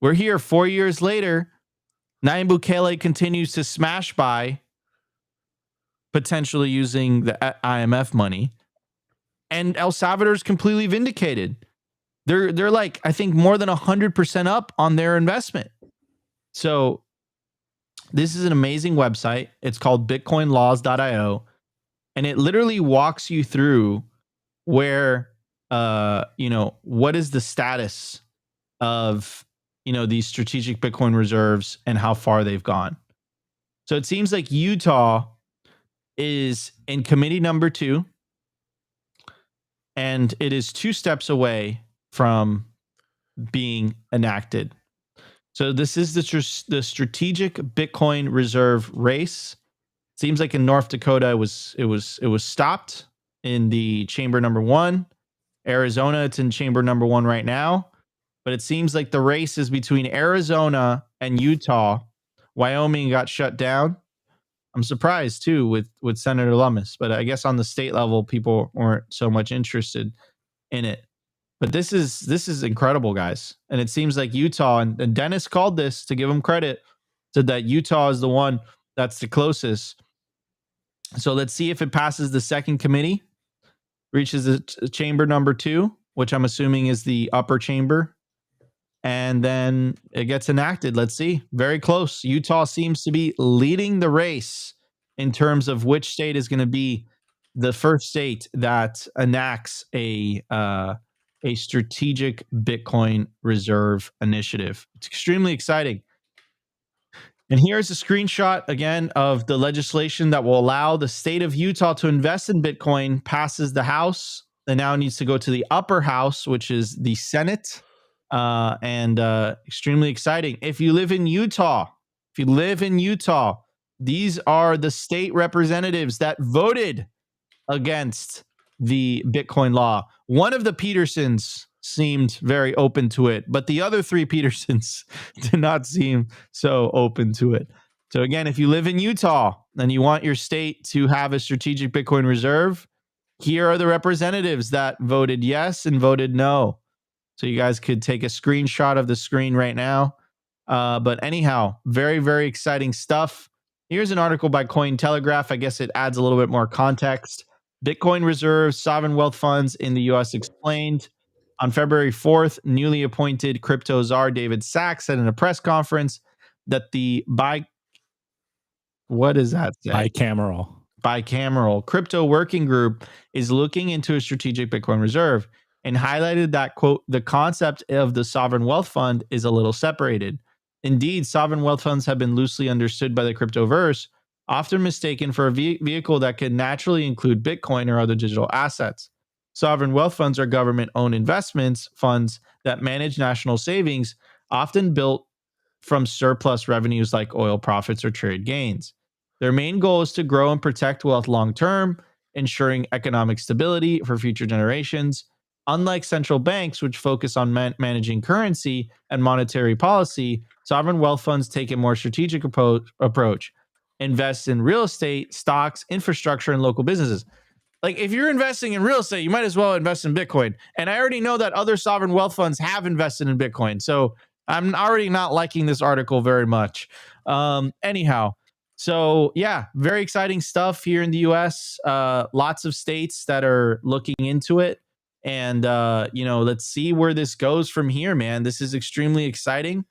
We're here 4 years later. Nayib Bukele continues to smash by, potentially using the IMF money. And El Salvador is completely vindicated. They're like, I think, more than 100% up on their investment. So this is an amazing website. It's called bitcoinlaws.io. And it literally walks you through where, what is the status of, these strategic Bitcoin reserves and how far they've gone. So it seems like Utah is in committee number 2, and it is 2 steps away from being enacted. So this is the strategic Bitcoin reserve race. Seems like in North Dakota it was stopped in the chamber number 1. Arizona, it's in chamber number 1 right now. But it seems like the race is between Arizona and Utah. Wyoming got shut down. I'm surprised too with Senator Lummis, but I guess on the state level, people weren't so much interested in it. But this is incredible, guys. And it seems like Utah, and Dennis called this, to give him credit, said that Utah is the one that's the closest. So let's see if it passes the second committee, reaches the chamber number 2, which I'm assuming is the upper chamber, and then it gets enacted. Let's see. Very close. Utah seems to be leading the race in terms of which state is going to be the first state that enacts a strategic Bitcoin reserve initiative. It's extremely exciting. And here's a screenshot again of the legislation that will allow the state of Utah to invest in Bitcoin. Passes the House. It now needs to go to the upper house, which is the Senate. And extremely exciting. If you live in Utah, these are the state representatives that voted against the Bitcoin law. One of the Petersons seemed very open to it, but the other 3 Petersons did not seem so open to it. So again, if you live in Utah and you want your state to have a strategic Bitcoin reserve, here are the representatives that voted yes and voted no. So you guys could take a screenshot of the screen right now. But anyhow, very, very exciting stuff. Here's an article by Cointelegraph. I guess it adds a little bit more context. Bitcoin reserves, sovereign wealth funds in the U.S. explained. On February 4th, newly appointed crypto czar David Sachs said in a press conference that the bicameral crypto working group is looking into a strategic Bitcoin reserve, and highlighted that, quote, the concept of the sovereign wealth fund is a little separated. Indeed, sovereign wealth funds have been loosely understood by the cryptoverse, often mistaken for a vehicle that can naturally include Bitcoin or other digital assets. Sovereign wealth funds are government-owned investments funds that manage national savings, often built from surplus revenues like oil profits or trade gains. Their main goal is to grow and protect wealth long-term, ensuring economic stability for future generations. Unlike central banks, which focus on managing currency and monetary policy, sovereign wealth funds take a more strategic approach, invest in real estate, stocks, infrastructure, and local businesses. Like, if you're investing in real estate, you might as well invest in Bitcoin. And I already know that other sovereign wealth funds have invested in Bitcoin. So I'm already not liking this article very much. Anyhow, so yeah, very exciting stuff here in the US. Lots of states that are looking into it. And, let's see where this goes from here, man. This is extremely exciting.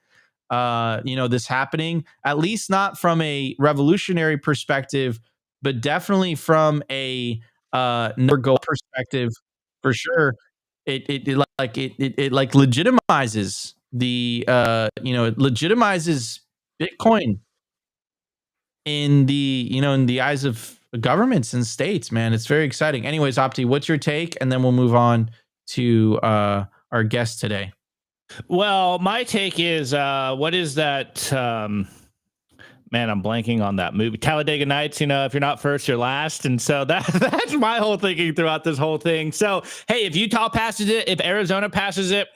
This happening, at least not from a revolutionary perspective, but definitely from a number goal perspective, for sure. It legitimizes the it legitimizes Bitcoin in the eyes of governments and states, man. It's very exciting. Anyways, Opti, what's your take? And then we'll move on to our guest today. Well, my take is, what is that? Man, I'm blanking on that movie, Talladega Nights. If you're not first, you're last. And so that's my whole thinking throughout this whole thing. So, hey, if Utah passes it, if Arizona passes it,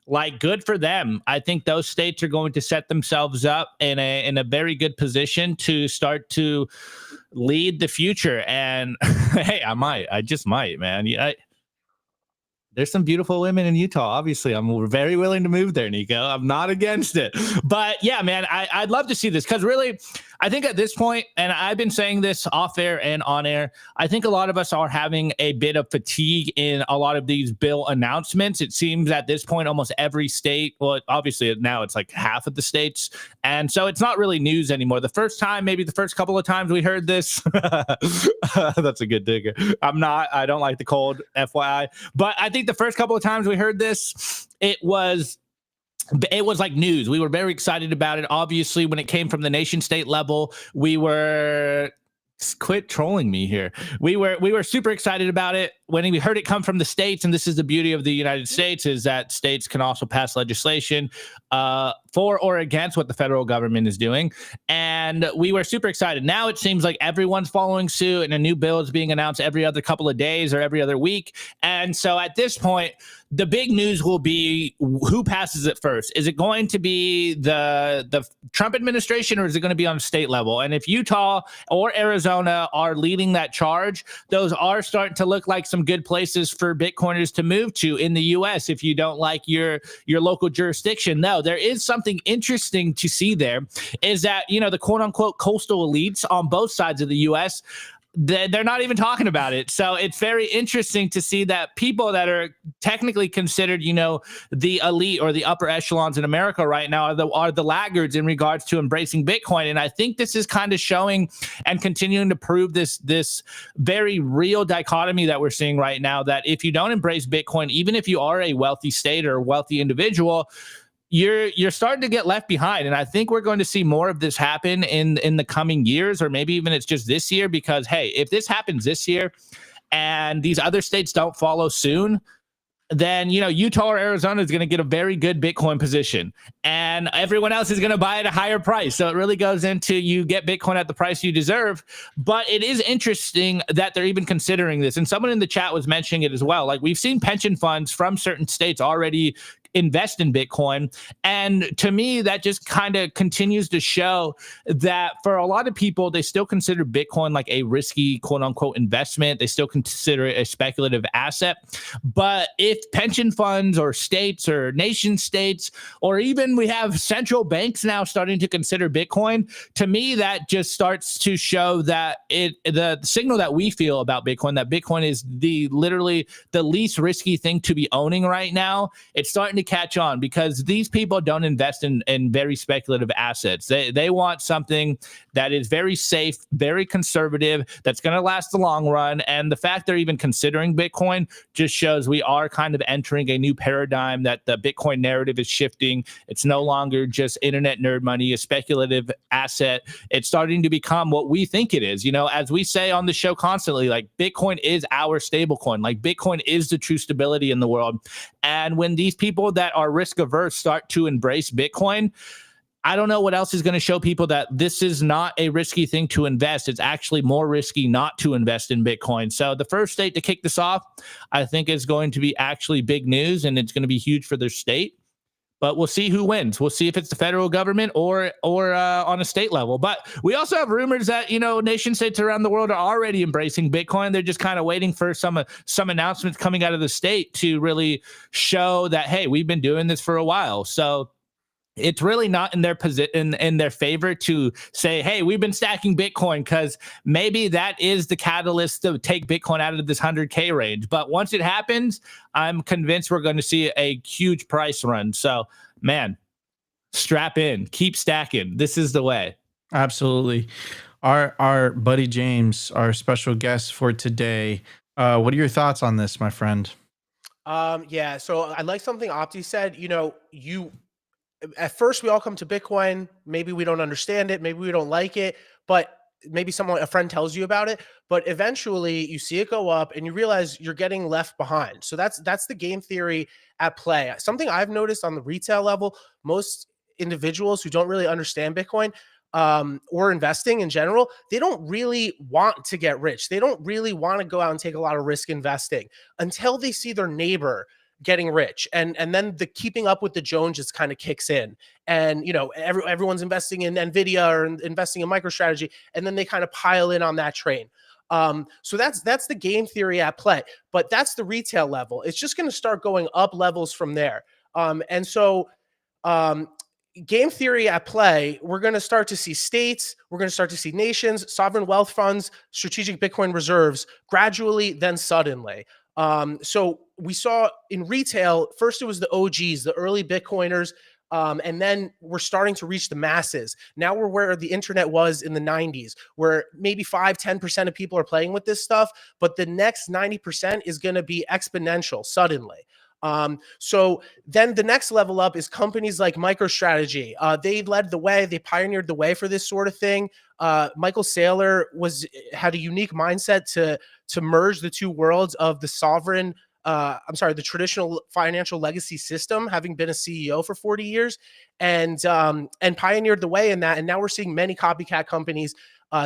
like, good for them. I think those states are going to set themselves up in a very good position to start to lead the future. And hey, I just might, man. There's some beautiful women in Utah. Obviously, I'm very willing to move there, Nico. I'm not against it. But yeah, man, I'd love to see this, because really, I think at this point, and I've been saying this off air and on air, I think a lot of us are having a bit of fatigue in a lot of these bill announcements. It seems at this point, almost every state, well, obviously now it's like half of the states. And so it's not really news anymore. The first couple of times we heard this, that's a good digger. I don't like the cold, FYI. But I think the first couple of times we heard this, it was like news. We were very excited about it. Obviously, when it came from the nation state level, we were quit trolling me here. We were super excited about it when we heard it come from the states. And this is the beauty of the United States, is that states can also pass legislation. for or against what the federal government is doing. And we were super excited. Now it seems like everyone's following suit and a new bill is being announced every other couple of days or every other week. And so at this point, the big news will be who passes it first. Is it going to be the Trump administration, or is it going to be on a state level? And if Utah or Arizona are leading that charge, those are starting to look like some good places for Bitcoiners to move to in the U.S. if you don't like your local jurisdiction. No, there is something interesting to see there, is that, you know, the quote unquote coastal elites on both sides of the U.S., they're not even talking about it. So it's very interesting to see that people that are technically considered, you know, the elite or the upper echelons in America right now are the laggards in regards to embracing Bitcoin. And I think this is kind of showing and continuing to prove this very real dichotomy that we're seeing right now, that if you don't embrace Bitcoin, even if you are a wealthy state or a wealthy individual, you're starting to get left behind. And I think we're going to see more of this happen in the coming years, or maybe even it's just this year, because, hey, if this happens this year and these other states don't follow soon, then, you know, Utah or Arizona is going to get a very good Bitcoin position and everyone else is going to buy at a higher price. So it really goes into, you get Bitcoin at the price you deserve. But it is interesting that they're even considering this. And someone in the chat was mentioning it as well. Like, we've seen pension funds from certain states already invest in Bitcoin. And to me, that just kind of continues to show that for a lot of people, they still consider Bitcoin like a risky, quote unquote, investment. They still consider it a speculative asset. But if pension funds or states or nation states, or even we have central banks now starting to consider Bitcoin, to me, that just starts to show that the signal that we feel about Bitcoin, that Bitcoin is literally the least risky thing to be owning right now. It's starting to catch on, because these people don't invest in very speculative assets. They want something that is very safe, very conservative, that's going to last the long run. And the fact they're even considering Bitcoin just shows we are kind of entering a new paradigm, that the Bitcoin narrative is shifting. It's no longer just internet nerd money, a speculative asset. It's starting to become what we think it is. You know, as we say on the show constantly, like, Bitcoin is our stable coin. Like, Bitcoin is the true stability in the world. And when these people that are risk averse start to embrace Bitcoin, I don't know what else is going to show people that this is not a risky thing to invest. It's actually more risky not to invest in Bitcoin. So the first state to kick this off, I think, is going to be actually big news, and it's going to be huge for their state. But we'll see who wins. We'll see if it's the federal government or on a state level. But we also have rumors that, you know, nation states around the world are already embracing Bitcoin. They're just kind of waiting for some announcements coming out of the state to really show that, hey, we've been doing this for a while. So it's really not in their position, in their favor, to say, hey, we've been stacking Bitcoin, because maybe that is the catalyst to take Bitcoin out of this 100K range. But once it happens, I'm convinced we're going to see a huge price run. So, man, strap in, keep stacking. This is the way. Absolutely. Our buddy James, our special guest for today. What are your thoughts on this, my friend? Yeah, so I like something Opti said. You know, at first we all come to Bitcoin, maybe we don't understand it, maybe we don't like it, but maybe a friend tells you about it, but eventually you see it go up and you realize you're getting left behind. So that's the game theory at play. Something I've noticed on the retail level, most individuals who don't really understand Bitcoin or investing in general, they don't really want to get rich. They don't really want to go out and take a lot of risk investing until they see their neighbor getting rich, and then the keeping up with the Joneses kind of kicks in, and you know, everyone's investing in Nvidia or investing in MicroStrategy, and then they kind of pile in on that train. So that's the game theory at play, but that's the retail level. It's just going to start going up levels from there. And so game theory at play, we're going to start to see states, we're going to start to see nations, sovereign wealth funds, strategic Bitcoin reserves, gradually, then suddenly. So we saw in retail, first it was the OGs, the early Bitcoiners, and then we're starting to reach the masses. Now we're where the internet was in the 90s, where maybe 5-10% of people are playing with this stuff, but the next 90% is going to be exponential suddenly. So then the next level up is companies like MicroStrategy. They led the way, they pioneered the way for this sort of thing. Michael Saylor had a unique mindset to merge the two worlds of the sovereign the traditional financial legacy system, having been a CEO for 40 years, and pioneered the way in that. And now we're seeing many copycat companies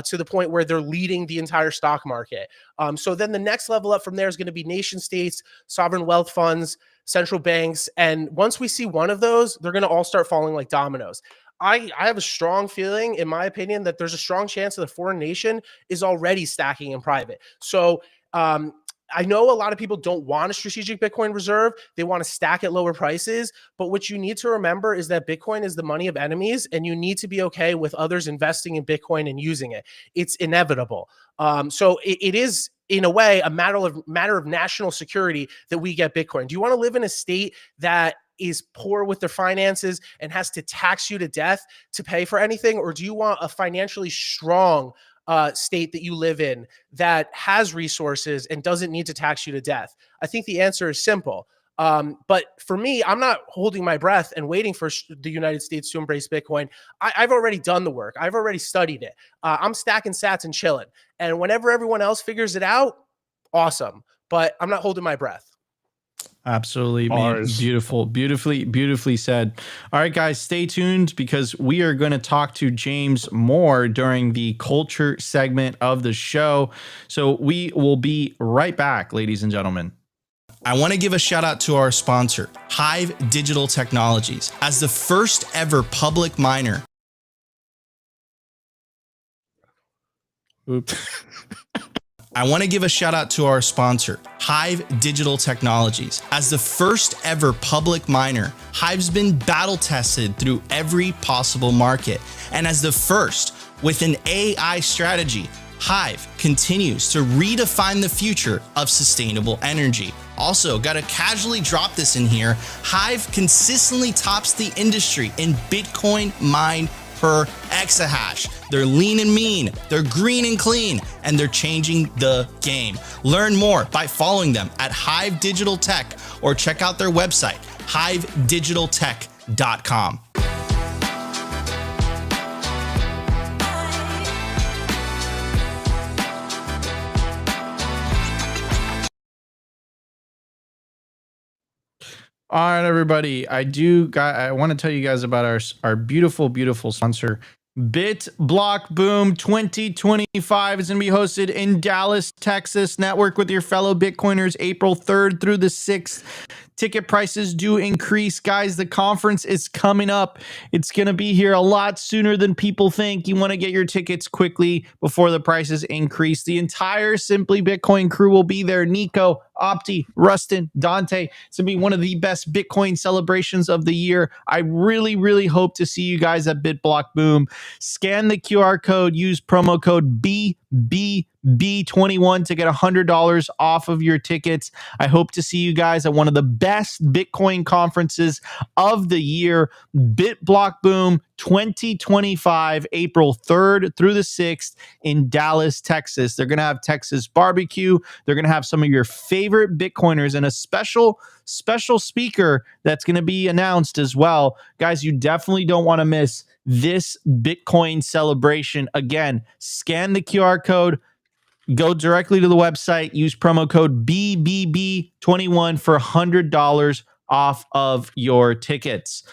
to the point where they're leading the entire stock market. So then the next level up from there is going to be nation states, sovereign wealth funds, central banks. And once we see one of those, they're going to all start falling like dominoes. I have a strong feeling, in my opinion, that there's a strong chance that the foreign nation is already stacking in private. So I know a lot of people don't want a strategic Bitcoin reserve. They want to stack at lower prices. But what you need to remember is that Bitcoin is the money of enemies, and you need to be okay with others investing in Bitcoin and using it. It's inevitable. So it is, in a way, a matter of national security that we get Bitcoin. Do you want to live in a state that is poor with their finances and has to tax you to death to pay for anything? Or do you want a financially strong state that you live in that has resources and doesn't need to tax you to death? I think the answer is simple. But for me, I'm not holding my breath and waiting for the United States to embrace Bitcoin. I've already done the work. I've already studied it. I'm stacking sats and chilling. And whenever everyone else figures it out, awesome. But I'm not holding my breath. Absolutely, man. Beautifully said. All right, guys, stay tuned because we are going to talk to James more during the culture segment of the show. So we will be right back, ladies and gentlemen. I want to give a shout out to our sponsor, HIVE Digital Technologies. As the first ever public miner. Oops. I want to give a shout out to our sponsor, HIVE Digital Technologies. As the first ever public miner, HIVE's been battle tested through every possible market. And as the first with an AI strategy, HIVE continues to redefine the future of sustainable energy. Also, gotta casually drop this in here, HIVE consistently tops the industry in Bitcoin mined per exahash. They're lean and mean, they're green and clean, and they're changing the game. Learn more by following them at HIVE Digital Tech or check out their website, hivedigitaltech.com. All right, everybody. I want to tell you guys about our beautiful sponsor. BitBlockBoom 2025 is going to be hosted in Dallas, Texas. Network with your fellow Bitcoiners April 3rd through the 6th. Ticket prices do increase. Guys, the conference is coming up. It's going to be here a lot sooner than people think. You want to get your tickets quickly before the prices increase. The entire Simply Bitcoin crew will be there. Nico, Opti, Rustin, Dante. It's going to be one of the best Bitcoin celebrations of the year. I really hope to see you guys at BitBlockBoom. Scan the QR code. Use promo code BB21 to get $100 off of your tickets. I hope to see you guys at one of the best Bitcoin conferences of the year, BitBlockBoom 2025, April 3rd through the 6th in Dallas, Texas. They're going to have Texas barbecue. They're going to have some of your favorite Bitcoiners and a special speaker that's going to be announced as well. Guys, you definitely don't want to miss this Bitcoin celebration. Again, scan the QR code. Go directly to the website, use promo code BBB21 for $100 off of your tickets.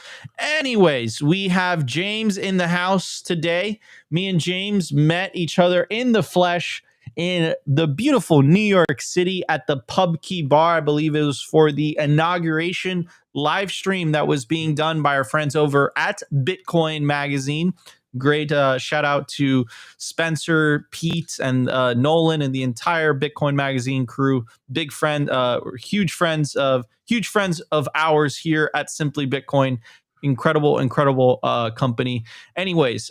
Anyways, we have James in the house today. Me and James met each other in the flesh in the beautiful New York City at the Pub Key Bar. I believe it was for the inauguration live stream that was being done by our friends over at Bitcoin Magazine. Great shout out to Spencer, Pete, and Nolan and the entire Bitcoin Magazine crew. Big friend, huge friends of ours here at Simply Bitcoin. Incredible company. Anyways,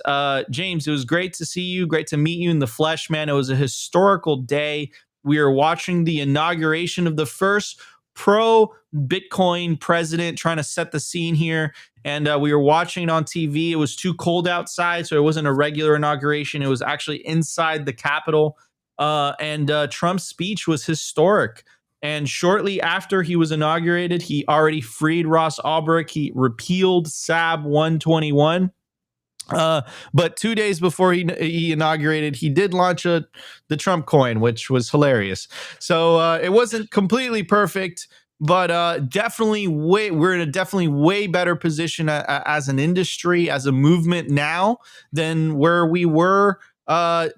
James, it was great to see you. Great to meet you in the flesh, man. It was a historical day. We are watching the inauguration of the first pro-Bitcoin president, trying to set the scene here. And we were watching it on TV. It was too cold outside, so it wasn't a regular inauguration. It was actually inside the Capitol. And Trump's speech was historic. And shortly after he was inaugurated, he already freed Ross Ulbricht. He repealed SAB 121. But 2 days before he inaugurated, he did launch the Trump coin, which was hilarious. So it wasn't completely perfect, but we're in a definitely way better position as an industry, as a movement now than where we were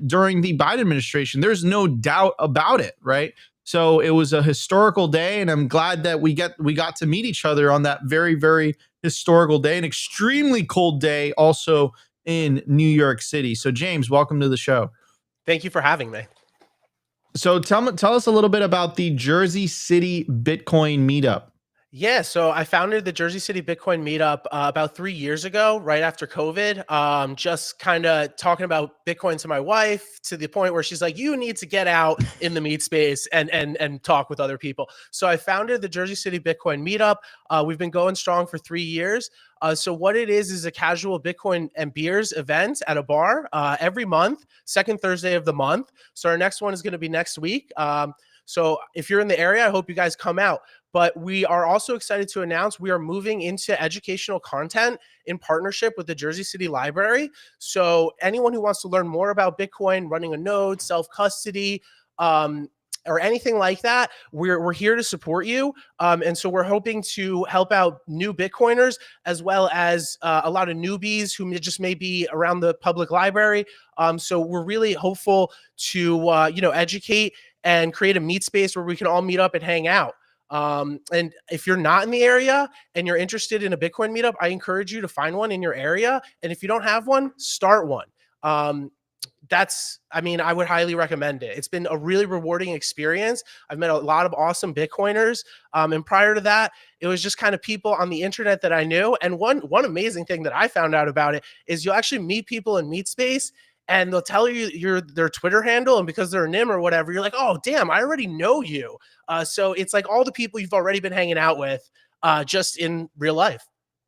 during the Biden administration. There's no doubt about it, right? So it was a historical day, and I'm glad that we got to meet each other on that very, very historical day, an extremely cold day also in New York City. So James, welcome to the show. Thank you for having me. So tell us a little bit about the Jersey City Bitcoin Meetup. Yeah, so I founded the Jersey City Bitcoin Meetup about 3 years ago, right after COVID. Just kind of talking about Bitcoin to my wife, to the point where she's like, "You need to get out in the meet space and talk with other people." So I founded the Jersey City Bitcoin Meetup. We've been going strong for 3 years. So what it is a casual Bitcoin and beers event at a bar every month, second Thursday of the month. So our next one is going to be next week. So if you're in the area, I hope you guys come out. But we are also excited to announce we are moving into educational content in partnership with the Jersey City Library. So anyone who wants to learn more about Bitcoin, running a node, self-custody, or anything like that, we're here to support you. And so we're hoping to help out new Bitcoiners, as well as a lot of newbies who just may be around the public library. So we're really hopeful to educate and create a meet space where we can all meet up and hang out. And if you're not in the area and you're interested in a Bitcoin meetup, I encourage you to find one in your area. And if you don't have one, start one. I would highly recommend it. It's been a really rewarding experience. I've met a lot of awesome Bitcoiners. And prior to that, it was just kind of people on the internet that I knew. And one amazing thing that I found out about it is you'll actually meet people in Meet Space, and they'll tell you their Twitter handle, and because they're a NIM or whatever, you're like, "Oh, damn, I already know you." So it's like all the people you've already been hanging out with, just in real life.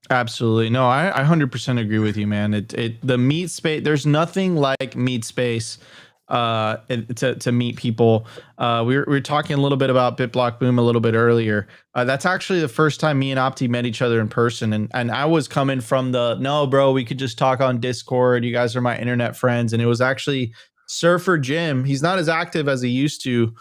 Absolutely. No, I 100% agree with you, man. The meet space, there's nothing like meet space to meet people. We were talking a little bit about BitBlockBoom a little bit earlier. That's actually the first time me and Opti met each other in person. And I was coming from no, bro, we could just talk on Discord. You guys are my internet friends. And it was actually Surfer Jim. He's not as active as he used to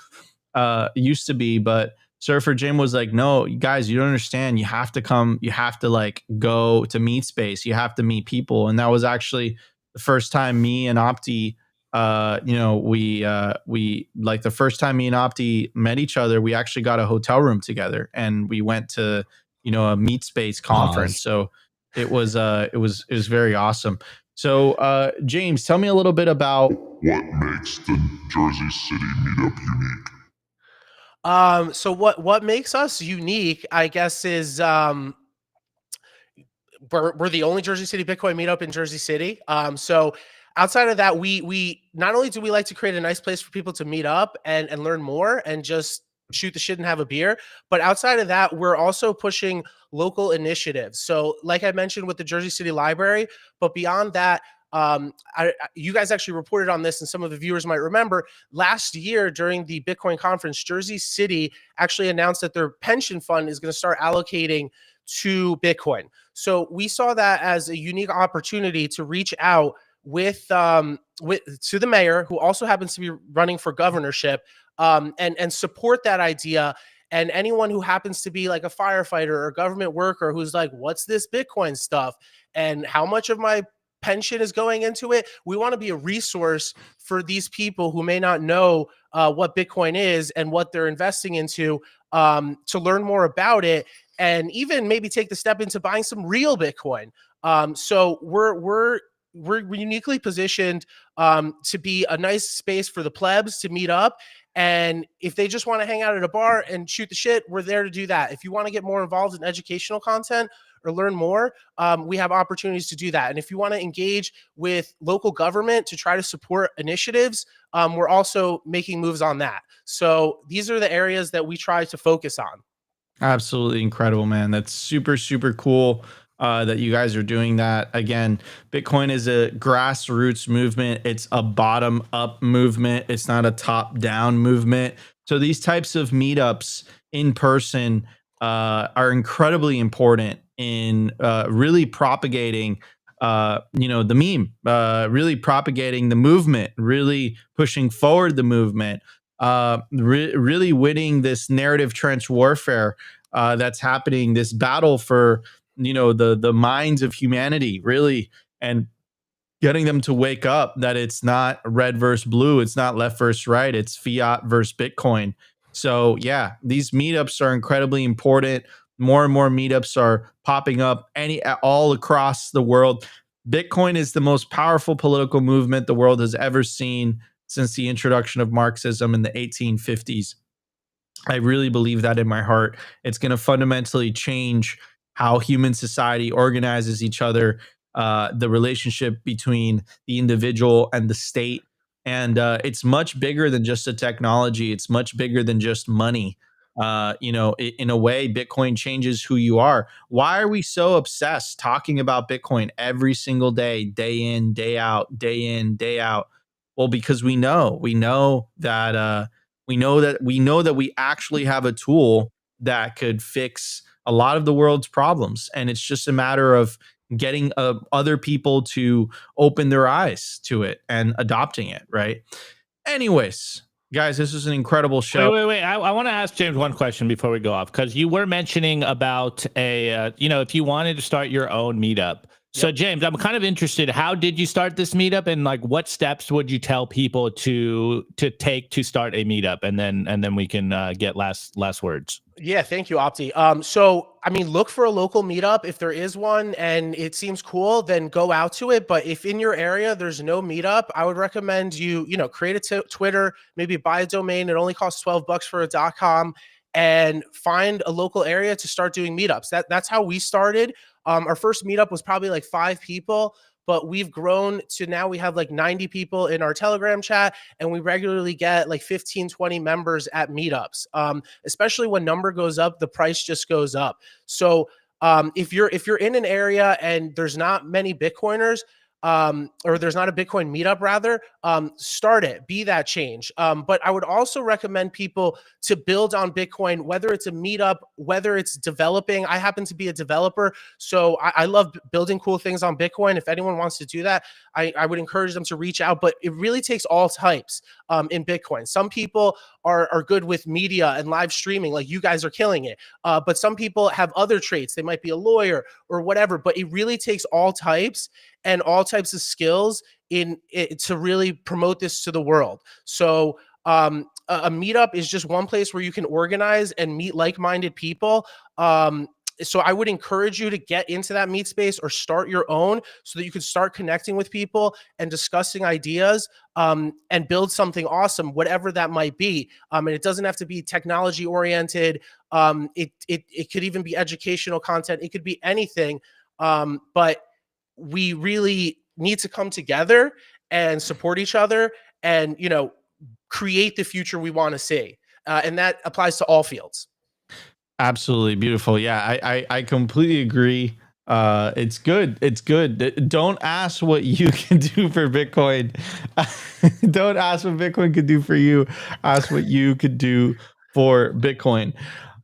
be, but Surfer Jim was like, "No, guys, you don't understand. You have to come. You have to go to meet space. You have to meet people." And that was actually the first time me and Opti, we the first time me and Opti met each other, we actually got a hotel room together and we went to, a meet space conference. So it was very awesome. So James, tell me a little bit about what makes the Jersey City meetup unique. So what makes us unique, I guess, is we're the only Jersey City Bitcoin meetup in Jersey City. So outside of that, we not only do we like to create a nice place for people to meet up and learn more and just shoot the shit and have a beer, but outside of that, we're also pushing local initiatives. So like I mentioned with the Jersey City Library, but beyond that, you guys actually reported on this, and some of the viewers might remember last year during the Bitcoin conference, Jersey City actually announced that their pension fund is going to start allocating to Bitcoin. So we saw that as a unique opportunity to reach out to the mayor, who also happens to be running for governorship, and support that idea. And anyone who happens to be like a firefighter or a government worker who's like, "What's this Bitcoin stuff? And how much of my pension is going into it?" We want to be a resource for these people who may not know what Bitcoin is and what they're investing into, to learn more about it, and even maybe take the step into buying some real Bitcoin. So we're uniquely positioned to be a nice space for the plebs to meet up. And if they just want to hang out at a bar and shoot the shit, we're there to do that. If you want to get more involved in educational content or learn more, we have opportunities to do that. And if you want to engage with local government to try to support initiatives, we're also making moves on that. So these are the areas that we try to focus on. Absolutely incredible, man. That's super, super cool that you guys are doing that. Again, Bitcoin is a grassroots movement. It's a bottom up movement. It's not a top down movement. So these types of meetups in person are incredibly important in really propagating the meme, really propagating the movement, really pushing forward the movement, really winning this narrative trench warfare that's happening, this battle for the minds of humanity, really, and getting them to wake up that it's not red versus blue, it's not left versus right, it's fiat versus Bitcoin. So yeah, these meetups are incredibly important. More and more meetups are popping up all across the world. Bitcoin is the most powerful political movement the world has ever seen since the introduction of Marxism in the 1850s. I really believe that in my heart. It's going to fundamentally change how human society organizes each other, the relationship between the individual and the state. And it's much bigger than just a technology. It's much bigger than just money. In a way, Bitcoin changes who you are. Why are we so obsessed talking about Bitcoin every single day, day in, day out, day in, day out? Well, because we know that we actually have a tool that could fix a lot of the world's problems, and it's just a matter of getting other people to open their eyes to it and adopting it, right? Anyways, guys, this is an incredible show. Wait. I want to ask James one question before we go off, because you were mentioning about if you wanted to start your own meetup. So James, I'm kind of interested. How did you start this meetup, and like what steps would you tell people to take to start a meetup, and then we can get last words. Yeah, thank you, Opti. So I mean, look for a local meetup. If there is one and it seems cool, then go out to it. But if in your area there's no meetup, I would recommend you create a Twitter, maybe buy a domain. It only costs $12 for a .com, and find a local area to start doing meetups. That's how we started. Our first meetup was probably like 5 people, but we've grown to now we have like 90 people in our Telegram chat, and we regularly get like 15, 20 members at meetups. Especially when number goes up, the price just goes up. So if you're in an area and there's not many Bitcoiners, or there's not a Bitcoin meetup, rather, start it, be that change. But I would also recommend people to build on Bitcoin, whether it's a meetup, whether it's developing. I happen to be a developer, so I love building cool things on Bitcoin. If anyone wants to do that, I would encourage them to reach out, but it really takes all types in Bitcoin. Some people are good with media and live streaming, like you guys are killing it. But some people have other traits. They might be a lawyer or whatever, but it really takes all types and all types of skills to really promote this to the world. So a meetup is just one place where you can organize and meet like-minded people. So I would encourage you to get into that meet space or start your own, so that you can start connecting with people and discussing ideas, and build something awesome, whatever that might be. And it doesn't have to be technology oriented. It could even be educational content. It could be anything. But we really need to come together and support each other and, create the future we want to see. And that applies to all fields. Absolutely beautiful. Yeah, I completely agree. It's good. It's good. Don't ask what you can do for Bitcoin. Don't ask what Bitcoin could do for you. Ask what you could do for Bitcoin.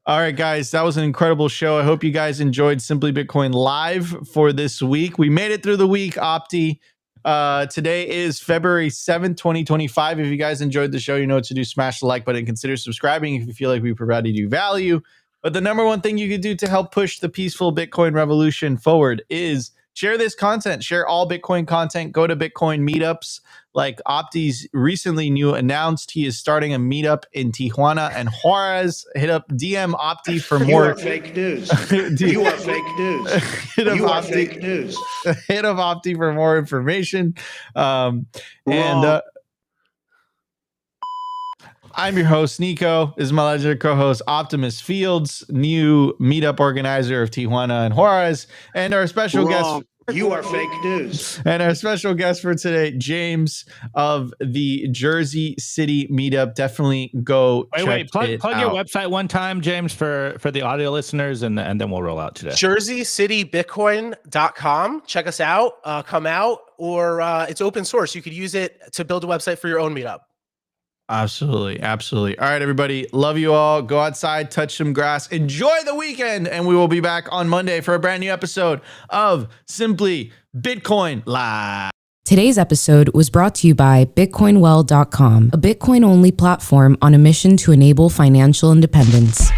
All right, guys, that was an incredible show. I hope you guys enjoyed Simply Bitcoin Live for this week. We made it through the week, Opti. Today is February 7th, 2025. If you guys enjoyed the show, you know what to do. Smash the like button. Consider subscribing if you feel like we provided you value. But the number one thing you can do to help push the peaceful Bitcoin revolution forward is share this content. Share all Bitcoin content. Go to Bitcoin meetups. Like Opti's recently announced he is starting a meetup in Tijuana and Juarez. Hit up DM Opti for more. You are fake news. You are fake news. You are fake news. Hit up Opti for more information. I'm your host, Nico. This is my legendary co-host, Optimus Fields, new meetup organizer of Tijuana and Juarez, and our special guest. You are fake news. And our special guest for today, James of the Jersey City Meetup. Definitely go check plug your website one time, James, for the audio listeners, and then we'll roll out today. JerseyCityBitcoin.com. Check us out. Come out, or it's open source. You could use it to build a website for your own meetup. Absolutely. Absolutely. All right, everybody. Love you all. Go outside, touch some grass, enjoy the weekend. And we will be back on Monday for a brand new episode of Simply Bitcoin Live. Today's episode was brought to you by BitcoinWell.com, a Bitcoin-only platform on a mission to enable financial independence.